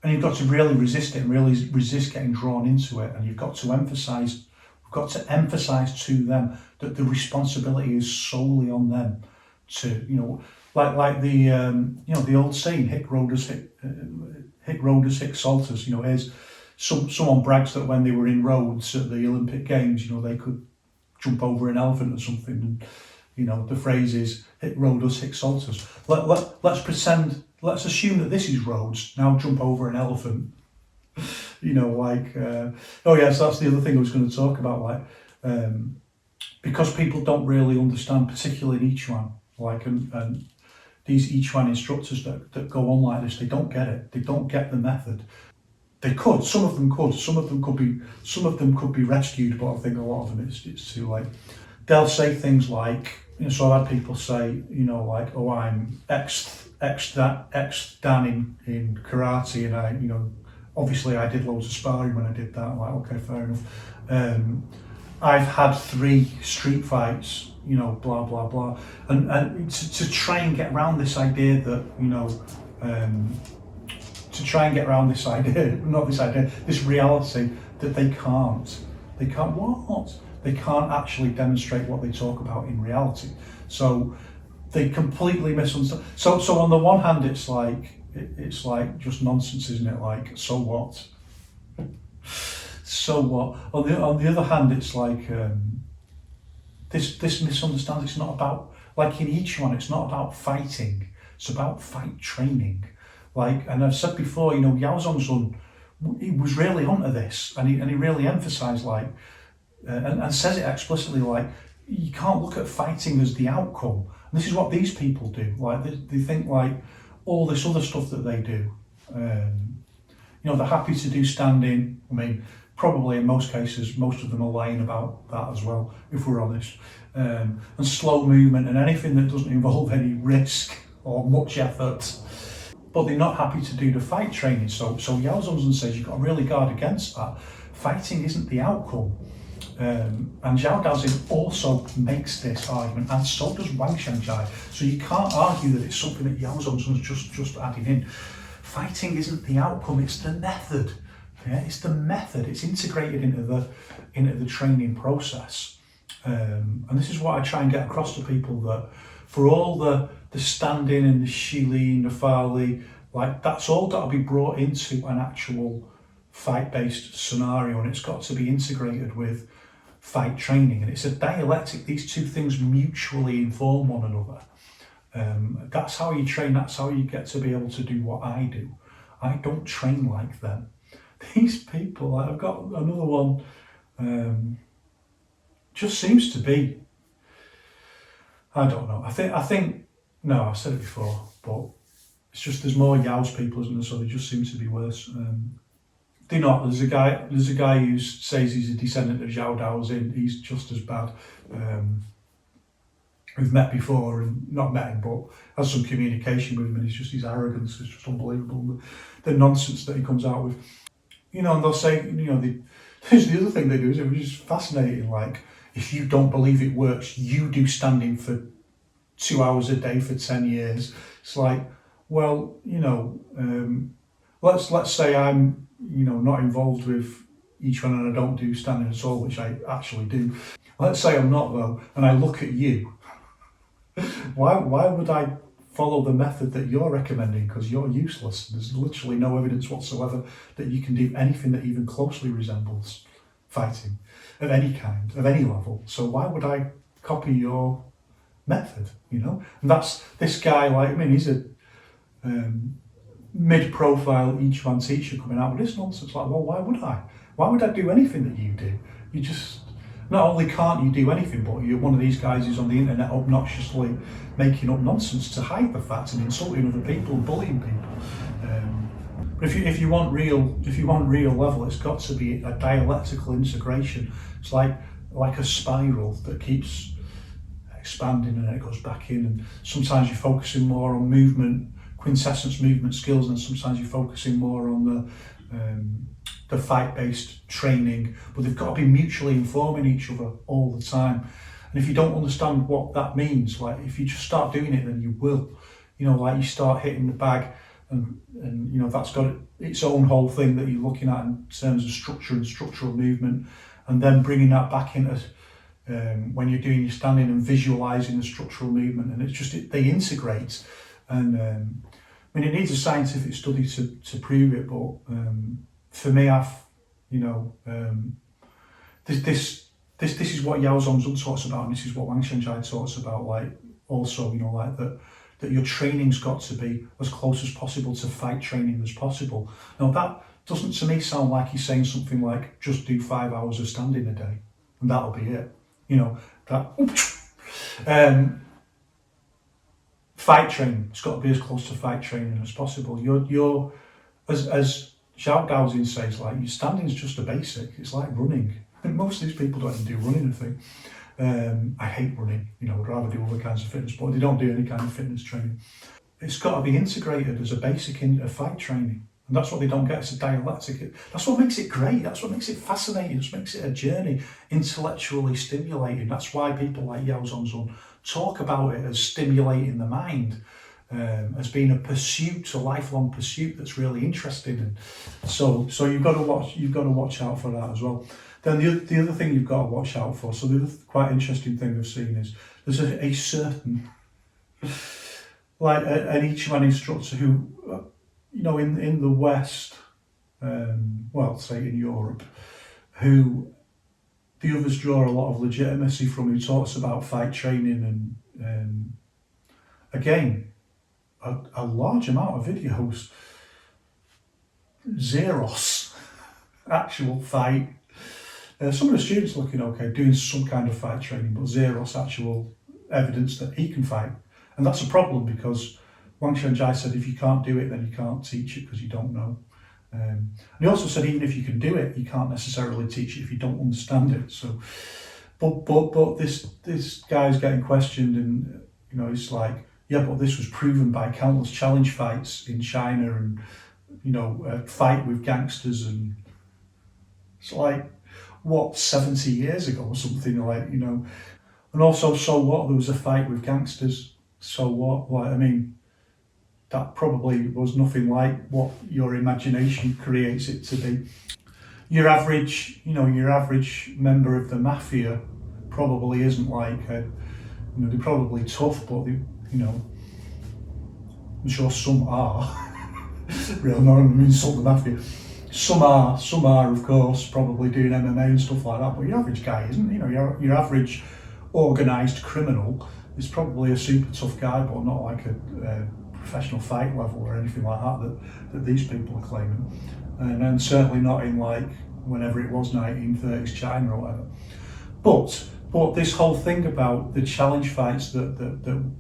And you've got to really resist it and really resist getting drawn into it. And you've got to emphasize to them that the responsibility is solely on them to, like the the old saying, hic Rhodus, hic saltus. Here's someone brags that when they were in Rhodes at the Olympic Games, they could jump over an elephant or something, and the phrase is hic Rhodus, hic saltus. Let's assume that this is Rhodes. Now jump over an elephant. Oh yes, that's the other thing I was going to talk about. Because people don't really understand, particularly in Yiquan, and these Yiquan instructors that go on like this, they don't get it. They don't get the method. They could. Some of them could. Some of them could be rescued, but I think a lot of them it's too late. They'll say things like, so I've had people say, oh, I'm ex-Dan in karate, and I, obviously I did loads of sparring when I did that. I'm like, okay, fair enough. I've had 3 street fights, blah, blah, blah. And to try and get around this idea that, this reality that they can't what? They can't actually demonstrate what they talk about in reality. So they completely misunderstand. So on the one hand, it's like just nonsense, isn't it? Like, so what? So what? On the other hand, it's like this misunderstanding. It's not about, like in Yiquan, it's not about fighting. It's about fight training. And I've said before, Yao Zongzun, he was really onto this, and he really emphasised and says it explicitly, you can't look at fighting as the outcome. And this is what these people do. They think all this other stuff that they do. They're happy to do standing. I mean, probably in most cases, most of them are lying about that as well, if we're honest. And slow movement and anything that doesn't involve any risk or much effort. But they're not happy to do the fight training. So Yao Zongzun says you've got to really guard against that. Fighting isn't the outcome. And Zhao Daoxin also makes this argument, and so does Wang Shangjai. So you can't argue that it's something that Yao Zongzun's just adding in. Fighting isn't the outcome; it's the method. Yeah, it's the method. It's integrated into the training process. And this is what I try and get across to people, that for all the standing and the shili and the fali, that's all got to be brought into an actual fight-based scenario, and it's got to be integrated with fight training. And it's a dialectic. These two things mutually inform one another. That's how you train. That's how you get to be able to do what I do. I don't train like them. These people, I've got another one, just seems to be, I don't know. I think, no, I've said it before, but it's just there's more Yao's people, isn't there? So they just seem to be worse. They're not. There's a guy who says he's a descendant of Zhao Daoxin. He's just as bad. We've met before, and not met him, but has some communication with him, and his arrogance is just unbelievable. The nonsense that he comes out with. And they'll say, there's the other thing they do, which is fascinating. If you don't believe it works, you do standing for 2 hours a day for 10 years. It's like, well, let's say I'm, not involved with Yiquan and I don't do standing at all, which I actually do. Let's say I'm not though, and I look at you. Why would I follow the method that you're recommending? Because you're useless. There's literally no evidence whatsoever that you can do anything that even closely resembles fighting of any kind, of any level. So why would I copy your method? And that's this guy. He's a mid-profile Yiquan teacher coming out with this nonsense. Like, well, why would I? Why would I do anything that you do? You just, not only can't you do anything, but you're one of these guys who's on the internet obnoxiously making up nonsense to hide the facts and insulting other people and bullying people. But if you want real level, it's got to be a dialectical integration. It's like a spiral that keeps expanding and it goes back in, and sometimes you're focusing more on movement, quintessence movement skills, and sometimes you're focusing more on the fight-based training, but they've got to be mutually informing each other all the time. And if you don't understand what that means, like if you just start doing it, then you will. You start hitting the bag, and that's got its own whole thing that you're looking at in terms of structure and structural movement, and then bringing that back into when you're doing your standing and visualizing the structural movement, and they integrate. And it needs a scientific study to prove it, but for me, this is what Zhao Daoxin talks about, and this is what Wang Shenjai talks about. That your training's got to be as close as possible to fight training as possible. Now that doesn't to me sound like he's saying something like just do 5 hours of standing a day and that'll be it. Fight training, it's got to be as close to fight training as possible. You're as Zhao Daoxin says, like, your standing is just a basic. It's like running. And most of these people don't even do running, I think. I hate running. I'd rather do other kinds of fitness, but they don't do any kind of fitness training. It's got to be integrated as a basic in fight training. And that's what they don't get. It's a dialectic. That's what makes it great. That's what makes it fascinating. That's what makes it a journey, intellectually stimulating. That's why people like Zhao Daoxin talk about it as stimulating the mind, as being a pursuit, a lifelong pursuit that's really interesting. And so you've got to watch out for that as well. Then the other thing you've got to watch out for. So the other quite interesting thing I've seen is there's a certain an Yiquan instructor who, in the West, say in Europe, who the others draw a lot of legitimacy from, who talks about fight training and again, a large amount of videos, zeros, actual fight. Some of the students looking okay, doing some kind of fight training, but zeros actual evidence that he can fight. And that's a problem because Wang Shenjai said if you can't do it, then you can't teach it because you don't know. And he also said even if you can do it, you can't necessarily teach it if you don't understand it. So, but this guy's getting questioned, and it's like, yeah, but this was proven by countless challenge fights in China, and a fight with gangsters, and it's like, what, 70 years ago or something, and also, so what, there was a fight with gangsters, so what, that probably was nothing like what your imagination creates it to be. Your average member of the mafia probably isn't like, they're probably tough, but I'm sure some are. Really, not to insult the mafia. Some are, of course, probably doing MMA and stuff like that, but your average guy isn't. Your average organised criminal is probably a super tough guy, but not like a professional fight level or anything like that these people are claiming. And certainly not in like whenever it was 1930s China or whatever. But this whole thing about the challenge fights that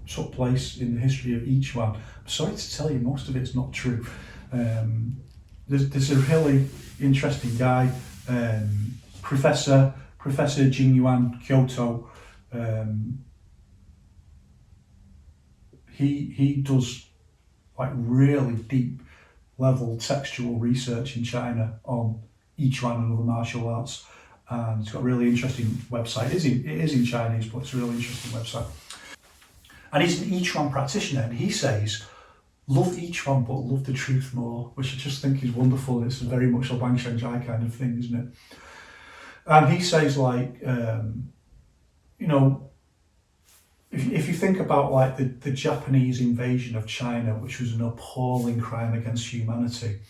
took place in the history of Yiquan, I'm sorry to tell you, most of it's not true. There's a really interesting guy, Professor Jingyuan Kyoto. He does like really deep level textual research in China on Yiquan and other martial arts, and it's got a really interesting website. It is in Chinese, but it's a really interesting website. And he's an Yiquan practitioner, and he says, love Yiquan, but love the truth more, which I just think is wonderful. It's very much a Wang Shangjai kind of thing, isn't it? And he says, like, you know, if you think about like the Japanese invasion of China, which was an appalling crime against humanity,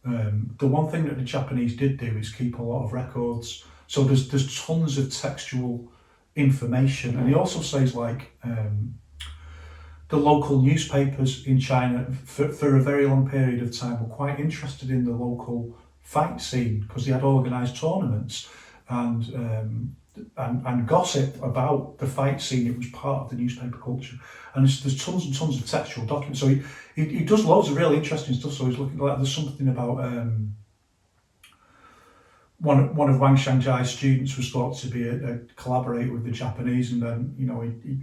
the one thing that the Japanese did do is keep a lot of records. So there's tons of textual information. And he also says, like, the local newspapers in China for a very long period of time were quite interested in the local fight scene because they had organised tournaments and gossip about the fight scene. It was part of the newspaper culture, and there's tons and tons of textual documents. So he does loads of really interesting stuff. So he's looking like there's something about one of Wang Shangjai's students was thought to be a collaborator with the Japanese, and then, you know,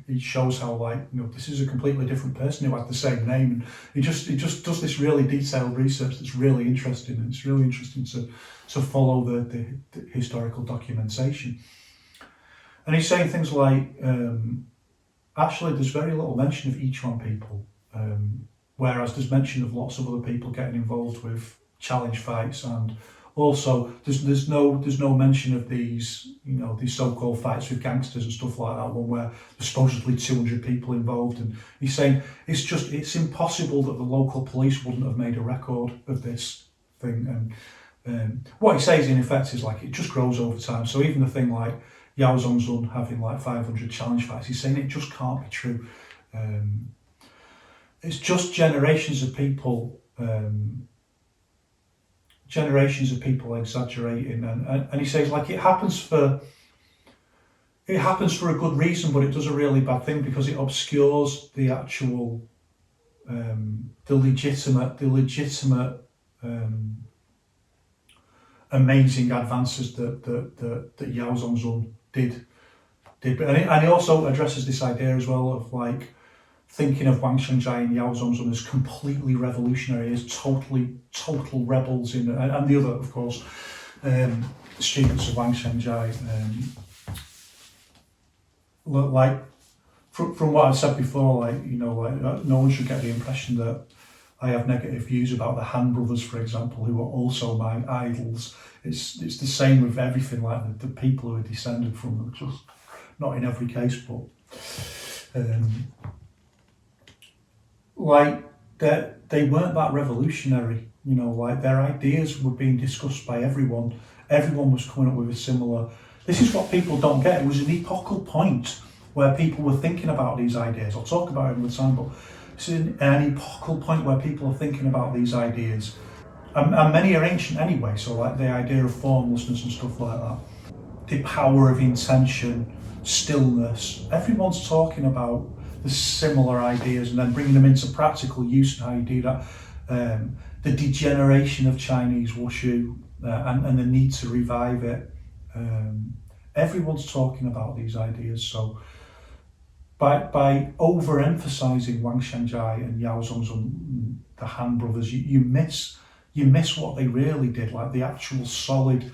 he shows how, like, you know, this is a completely different person who had the same name, and he just does this really detailed research that's really interesting, and it's really interesting to follow the historical documentation. And he's saying things like, actually, there's very little mention of Yiquan people, whereas there's mention of lots of other people getting involved with challenge fights, and also there's no mention of these, you know, these so-called fights with gangsters and stuff like that, one where there's supposedly 200 people involved. And he's saying it's impossible that the local police wouldn't have made a record of this thing. And what he says in effect is, like, it just grows over time. So even the thing like Yao Zongzun having like 500 challenge fights, he's saying it just can't be true. It's just generations of people exaggerating, and he says, like, it happens for a good reason, but it does a really bad thing because it obscures the actual the legitimate amazing advances that Yao Zongzun did. And he also addresses this idea as well of, like, thinking of Wang Shangjai and Yao Zongzun as completely revolutionary, as total rebels and the other, of course, students of Wang Shangjai. Like, from what I've said before, like, you know, like, no one should get the impression that I have negative views about the Han brothers, for example, who are also my idols. It's the same with everything, like the people who are descended from them, just not in every case, but like they weren't that revolutionary, you know, like their ideas were being discussed by everyone. Everyone was coming up with a similar. This is what people don't get. It was an epochal point where people were thinking about these ideas. I'll talk about it in the time, but it's an epochal point where people are thinking about these ideas. And many are ancient anyway, so like the idea of formlessness and stuff like that. The power of intention, stillness. Everyone's talking about the similar ideas and then bringing them into practical use and how you do that. The degeneration of Chinese wushu and the need to revive it. Everyone's talking about these ideas. So by overemphasizing Wang Shangjai and Yao Zongzun, the Han brothers, you miss what they really did, like the actual solid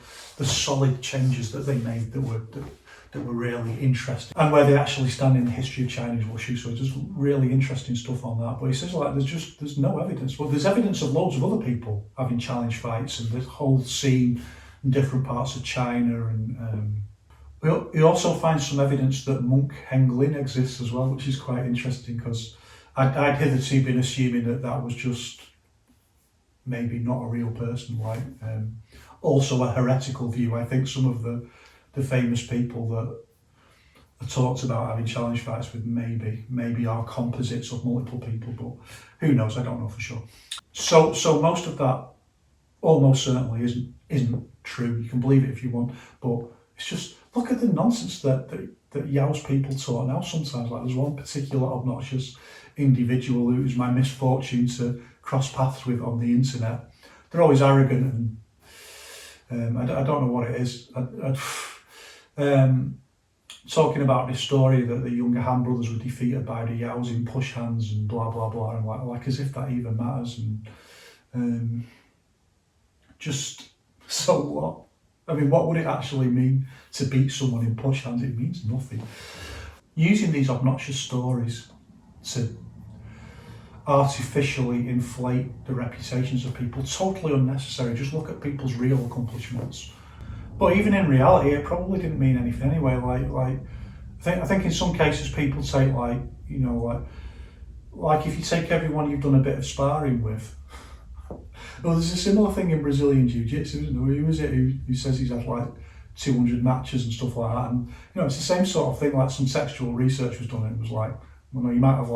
changes that they made that were really interesting, and where they actually stand in the history of Chinese wushu. So just really interesting stuff on that. But he says, like, there's no evidence. Well, there's evidence of loads of other people having challenge fights and this whole scene in different parts of China. And he also finds some evidence that monk Henglin exists as well, which is quite interesting because I'd hitherto been assuming that was just maybe not a real person. Like, also a heretical view. I think some of the famous people that are talked about having challenge fights with maybe are composites of multiple people, but who knows? I don't know for sure. So most of that almost certainly isn't true. You can believe it if you want, but it's just, look at the nonsense that Yao's people talk now sometimes. Like, there's one particular obnoxious individual who's my misfortune to cross paths with on the internet. They're always arrogant and I don't know what it is. Talking about this story that the younger Han brothers were defeated by the Yaos in push hands and blah blah blah, and like as if that even matters. And just, so what? I mean, what would it actually mean to beat someone in push hands? It means nothing. Using these obnoxious stories to artificially inflate the reputations of people. Totally unnecessary. Just look at people's real accomplishments. But even in reality, it probably didn't mean anything anyway. I think in some cases people take like if you take everyone you've done a bit of sparring with. Well, there's a similar thing in Brazilian Jiu-Jitsu, isn't there? Who is it who says he's had like 200 matches and stuff like that? And it's the same sort of thing. Like some textual research was done, and it was like, well, no, you might have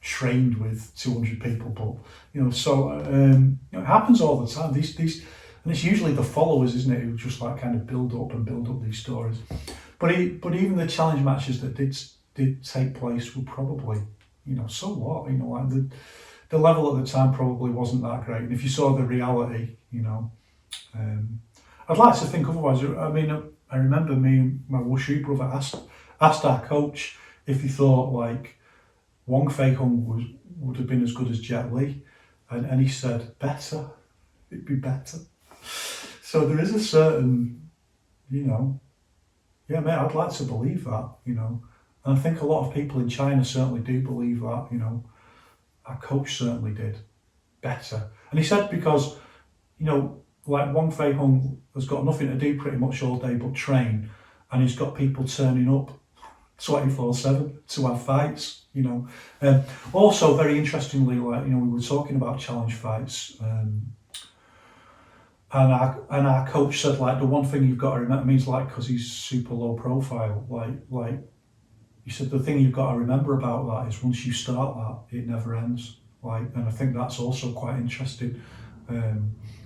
trained with 200 people, but it happens all the time. These, and it's usually the followers, isn't it, who just like kind of build up these stories. But even the challenge matches that did take place were probably, so what? The level at the time probably wasn't that great. And if you saw the reality, I'd like to think otherwise. I mean, I remember me and my Wushu brother asked our coach if he thought like Wong Fei Hung would have been as good as Jet Li, and he said better. It'd be better. So there is a certain, yeah, mate, I'd like to believe that, and I think a lot of people in China certainly do believe that, our coach certainly did better. And he said because, like Wong Fei Hung has got nothing to do pretty much all day but train, and he's got people turning up 24/7 to have fights, Also, very interestingly, we were talking about challenge fights, and our coach said like the one thing you've got to remember, because he's super low profile, like he said the thing you've got to remember about that is once you start that, it never ends. And I think that's also quite interesting.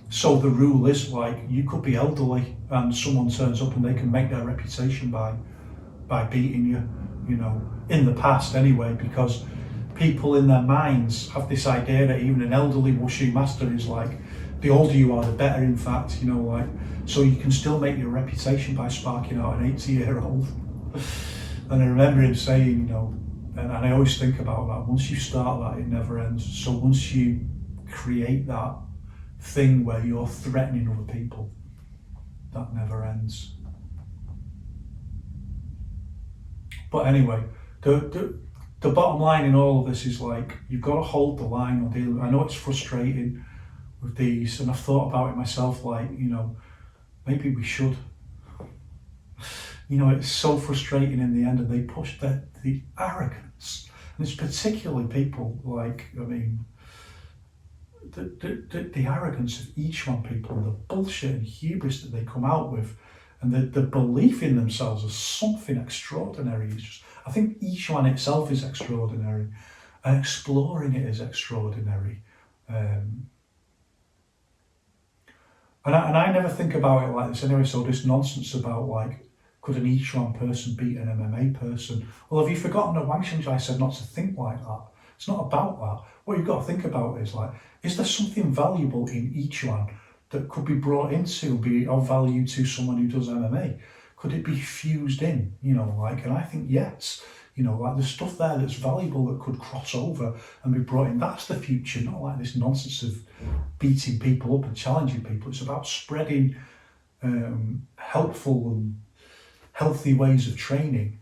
So the rule is like you could be elderly and someone turns up and they can make their reputation by beating you, in the past anyway, because people in their minds have this idea that even an elderly wushu master is like, the older you are, the better, in fact, so you can still make your reputation by sparking out an 80-year-old. And I remember him saying, and I always think about that, once you start that, it never ends. So once you create that thing where you're threatening other people, that never ends. But anyway, the bottom line in all of this is like, you've got to hold the line on dealing. I know it's frustrating with these, and I've thought about it myself, like, maybe we should. It's so frustrating in the end, and they push the arrogance, and it's particularly people like, the arrogance of Yiquan people, and the bullshit and hubris that they come out with, and the belief in themselves as something extraordinary. I think Yiquan itself is extraordinary, and exploring it is extraordinary. And I never think about it like this anyway, so this nonsense about like, could an Yiquan person beat an MMA person? Well, have you forgotten that Wang Shengjai said not to think like that? It's not about that. What you've got to think about is like, is there something valuable in Yiquan that could be brought into and be of value to someone who does MMA? Could it be fused in, and I think yes. There's stuff there that's valuable that could cross over and be brought in. That's the future, not like this nonsense of beating people up and challenging people. It's about spreading helpful and healthy ways of training,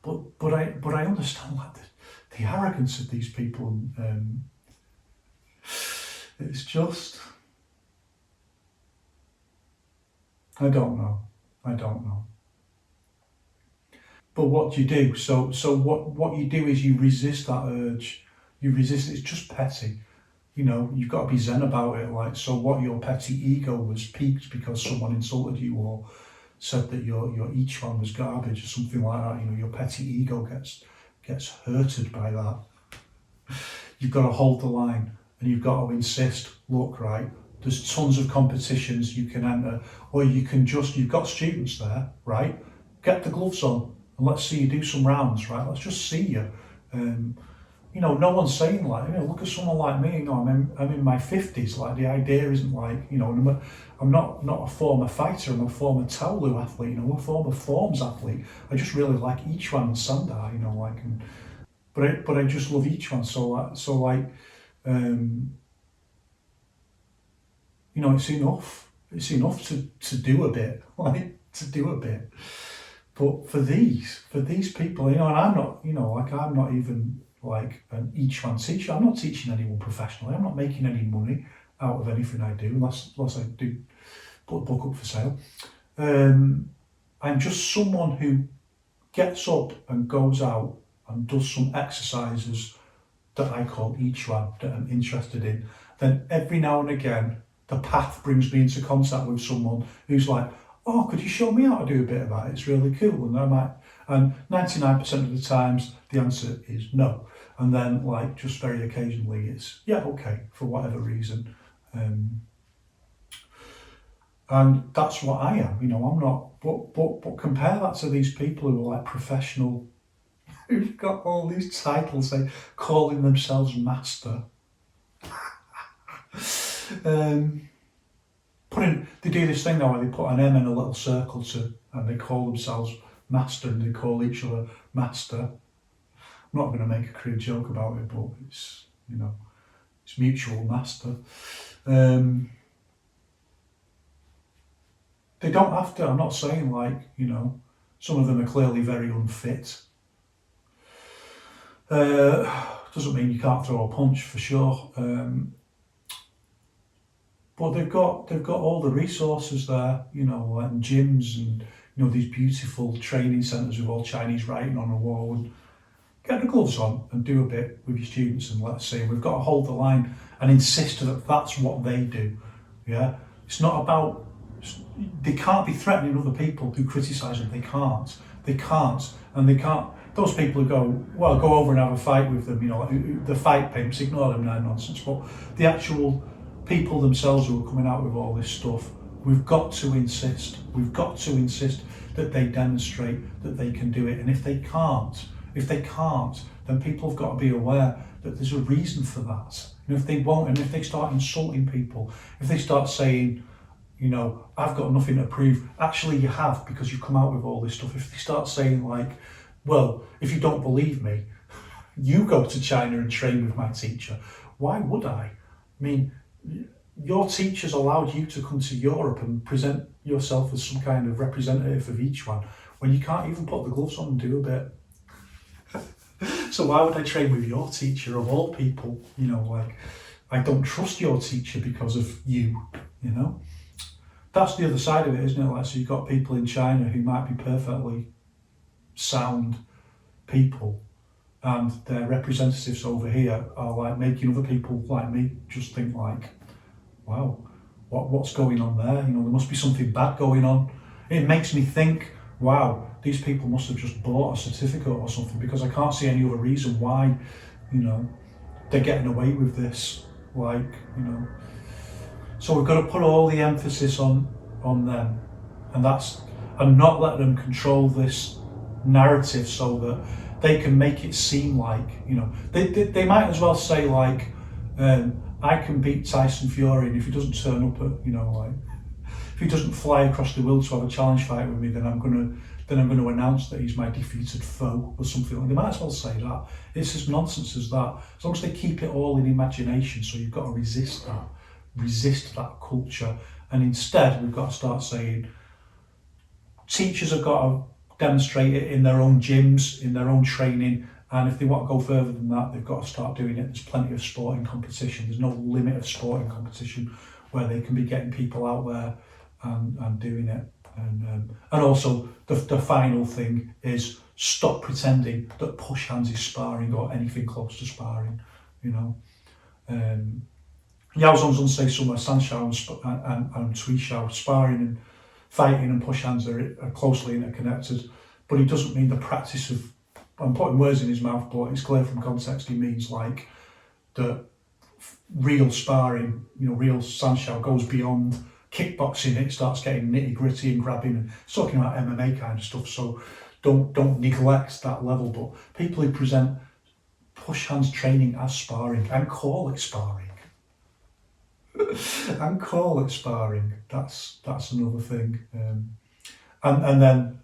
But I understand like the arrogance of these people. It's just, I don't know. But what do you do? So what you do is you resist that urge. You resist it. It's just petty. You've got to be zen about it. Like, so what, your petty ego was piqued because someone insulted you or said that your Yiquan was garbage or something like that. Your petty ego gets hurted by that. You've got to hold the line, and you've got to insist, look, right, there's tons of competitions you can enter, or you can you've got students there, right? Get the gloves on and let's see you do some rounds, right? Let's just see you. No one's saying like, look at someone like me, I'm in my 50s, like the idea isn't like, I'm not a former fighter, I'm a former Taolu athlete, I'm a former forms athlete. I just really like Yiquan and Sanda, but I just love Yiquan, it's enough to do a bit, to do a bit. But for these people, and I'm not, I'm not even like an Yiquan teacher. I'm not teaching anyone professionally. I'm not making any money out of anything I do, unless I do put a book up for sale. I'm just someone who gets up and goes out and does some exercises that I call Yiquan, that I'm interested in. Then every now and again, the path brings me into contact with someone who's like, oh, could you show me how to do a bit of that? It's really cool. And 99% of the times the answer is no. And then like just very occasionally it's, yeah, okay, for whatever reason. And that's what I am, I'm not, but compare that to these people who are like professional, who've got all these titles, they calling themselves master. They do this thing now where they put an M in a little circle and they call themselves master and they call each other master. I'm not going to make a crude joke about it, but it's, it's mutual master. They don't have to, I'm not saying like, some of them are clearly very unfit. Doesn't mean you can't throw a punch for sure. But they've got all the resources there, like gyms and these beautiful training centres with all Chinese writing on the wall. And get the gloves on and do a bit with your students, and let's say we've got to hold the line and insist that that's what they do. Yeah, it's not about. They can't be threatening other people who criticise them. They can't, and they can't. Those people who go over and have a fight with them, like the fight pimps, ignore them, no nonsense. But the actual people themselves who are coming out with all this stuff, we've got to insist that they demonstrate that they can do it. And if they can't, then people have got to be aware that there's a reason for that. And if they won't, and if they start insulting people, if they start saying, I've got nothing to prove, actually you have, because you've come out with all this stuff. If they start saying like, well, if you don't believe me, you go to China and train with my teacher. Why would I? I mean, your teachers allowed you to come to Europe and present yourself as some kind of representative of each one when you can't even put the gloves on and do a bit. So why would I train with your teacher of all people? Like, I don't trust your teacher because of you, That's the other side of it, isn't it? Like, so you've got people in China who might be perfectly sound people, and their representatives over here are like making other people like me just think like, wow, what's going on there? There must be something bad going on. It makes me think, wow, these people must have just bought a certificate or something, because I can't see any other reason why, they're getting away with this. So we've got to put all the emphasis on them, and not let them control this narrative so that they can make it seem like, they might as well say like, I can beat Tyson Fury, and if he doesn't turn up at, if he doesn't fly across the world to have a challenge fight with me, then I'm going to announce that he's my defeated foe or something like that. They might as well say that. It's as nonsense as that. As long as they keep it all in imagination, so you've got to resist that culture. And instead, we've got to start saying, teachers have got to demonstrate it in their own gyms, in their own training, and if they want to go further than that, they've got to start doing it. There's plenty of sporting competition. There's no limit of sporting competition where they can be getting people out there and doing it. And also the final thing is stop pretending that push hands is sparring or anything close to sparring. Yao Zhongzhen says somewhere Sanshao and Tuishao, sparring and fighting and push hands are closely interconnected, but he doesn't mean the practice of, I'm putting words in his mouth, but it's clear from context he means like the real sparring, real Sanshao goes beyond kickboxing. It starts getting nitty gritty and grabbing, and it's talking about MMA kind of stuff, so don't neglect that level. But people who present push hands training as sparring and call it sparring, that's another thing. And then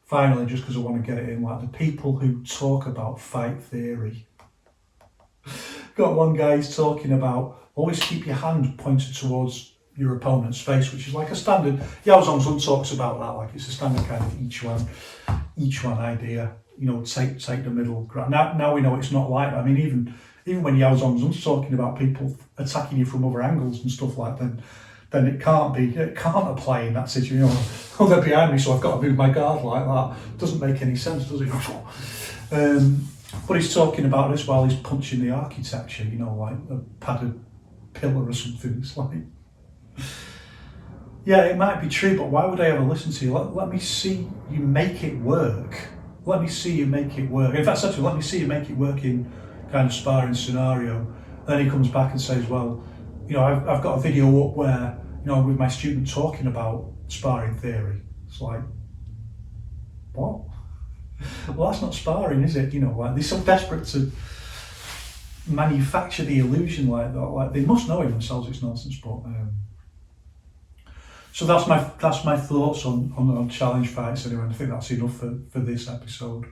finally, just because I want to get it in, like the people who talk about fight theory. Got one guy who's talking about always keep your hand pointed towards your opponent's face, which is like a standard. Yao Zhongzun talks about that, like it's a standard kind of Yiquan idea. You know, take the middle ground. Now we know it's not like that. I mean, even when Yao Zhongzun's talking about people attacking you from other angles and stuff like that, then it can't apply in that situation. You know, oh, they're behind me, so I've got to move my guard like that. It doesn't make any sense, does it? But he's talking about this while he's punching the architecture, you know, like a padded pillar or something. It's like, yeah, it might be true, but why would I ever listen to you? Let me see you make it work. Let me see you make it work. In fact, actually, let me see you make it work in kind of sparring scenario. Then he comes back and says, well, you know, I've got a video up where, you know, with my student talking about sparring theory. It's like, what? Well, that's not sparring, is it? You know, like they're so desperate to manufacture the illusion like that. Like they must know in themselves it's nonsense. But so that's my thoughts on challenge fights anyway. And I think that's enough for this episode.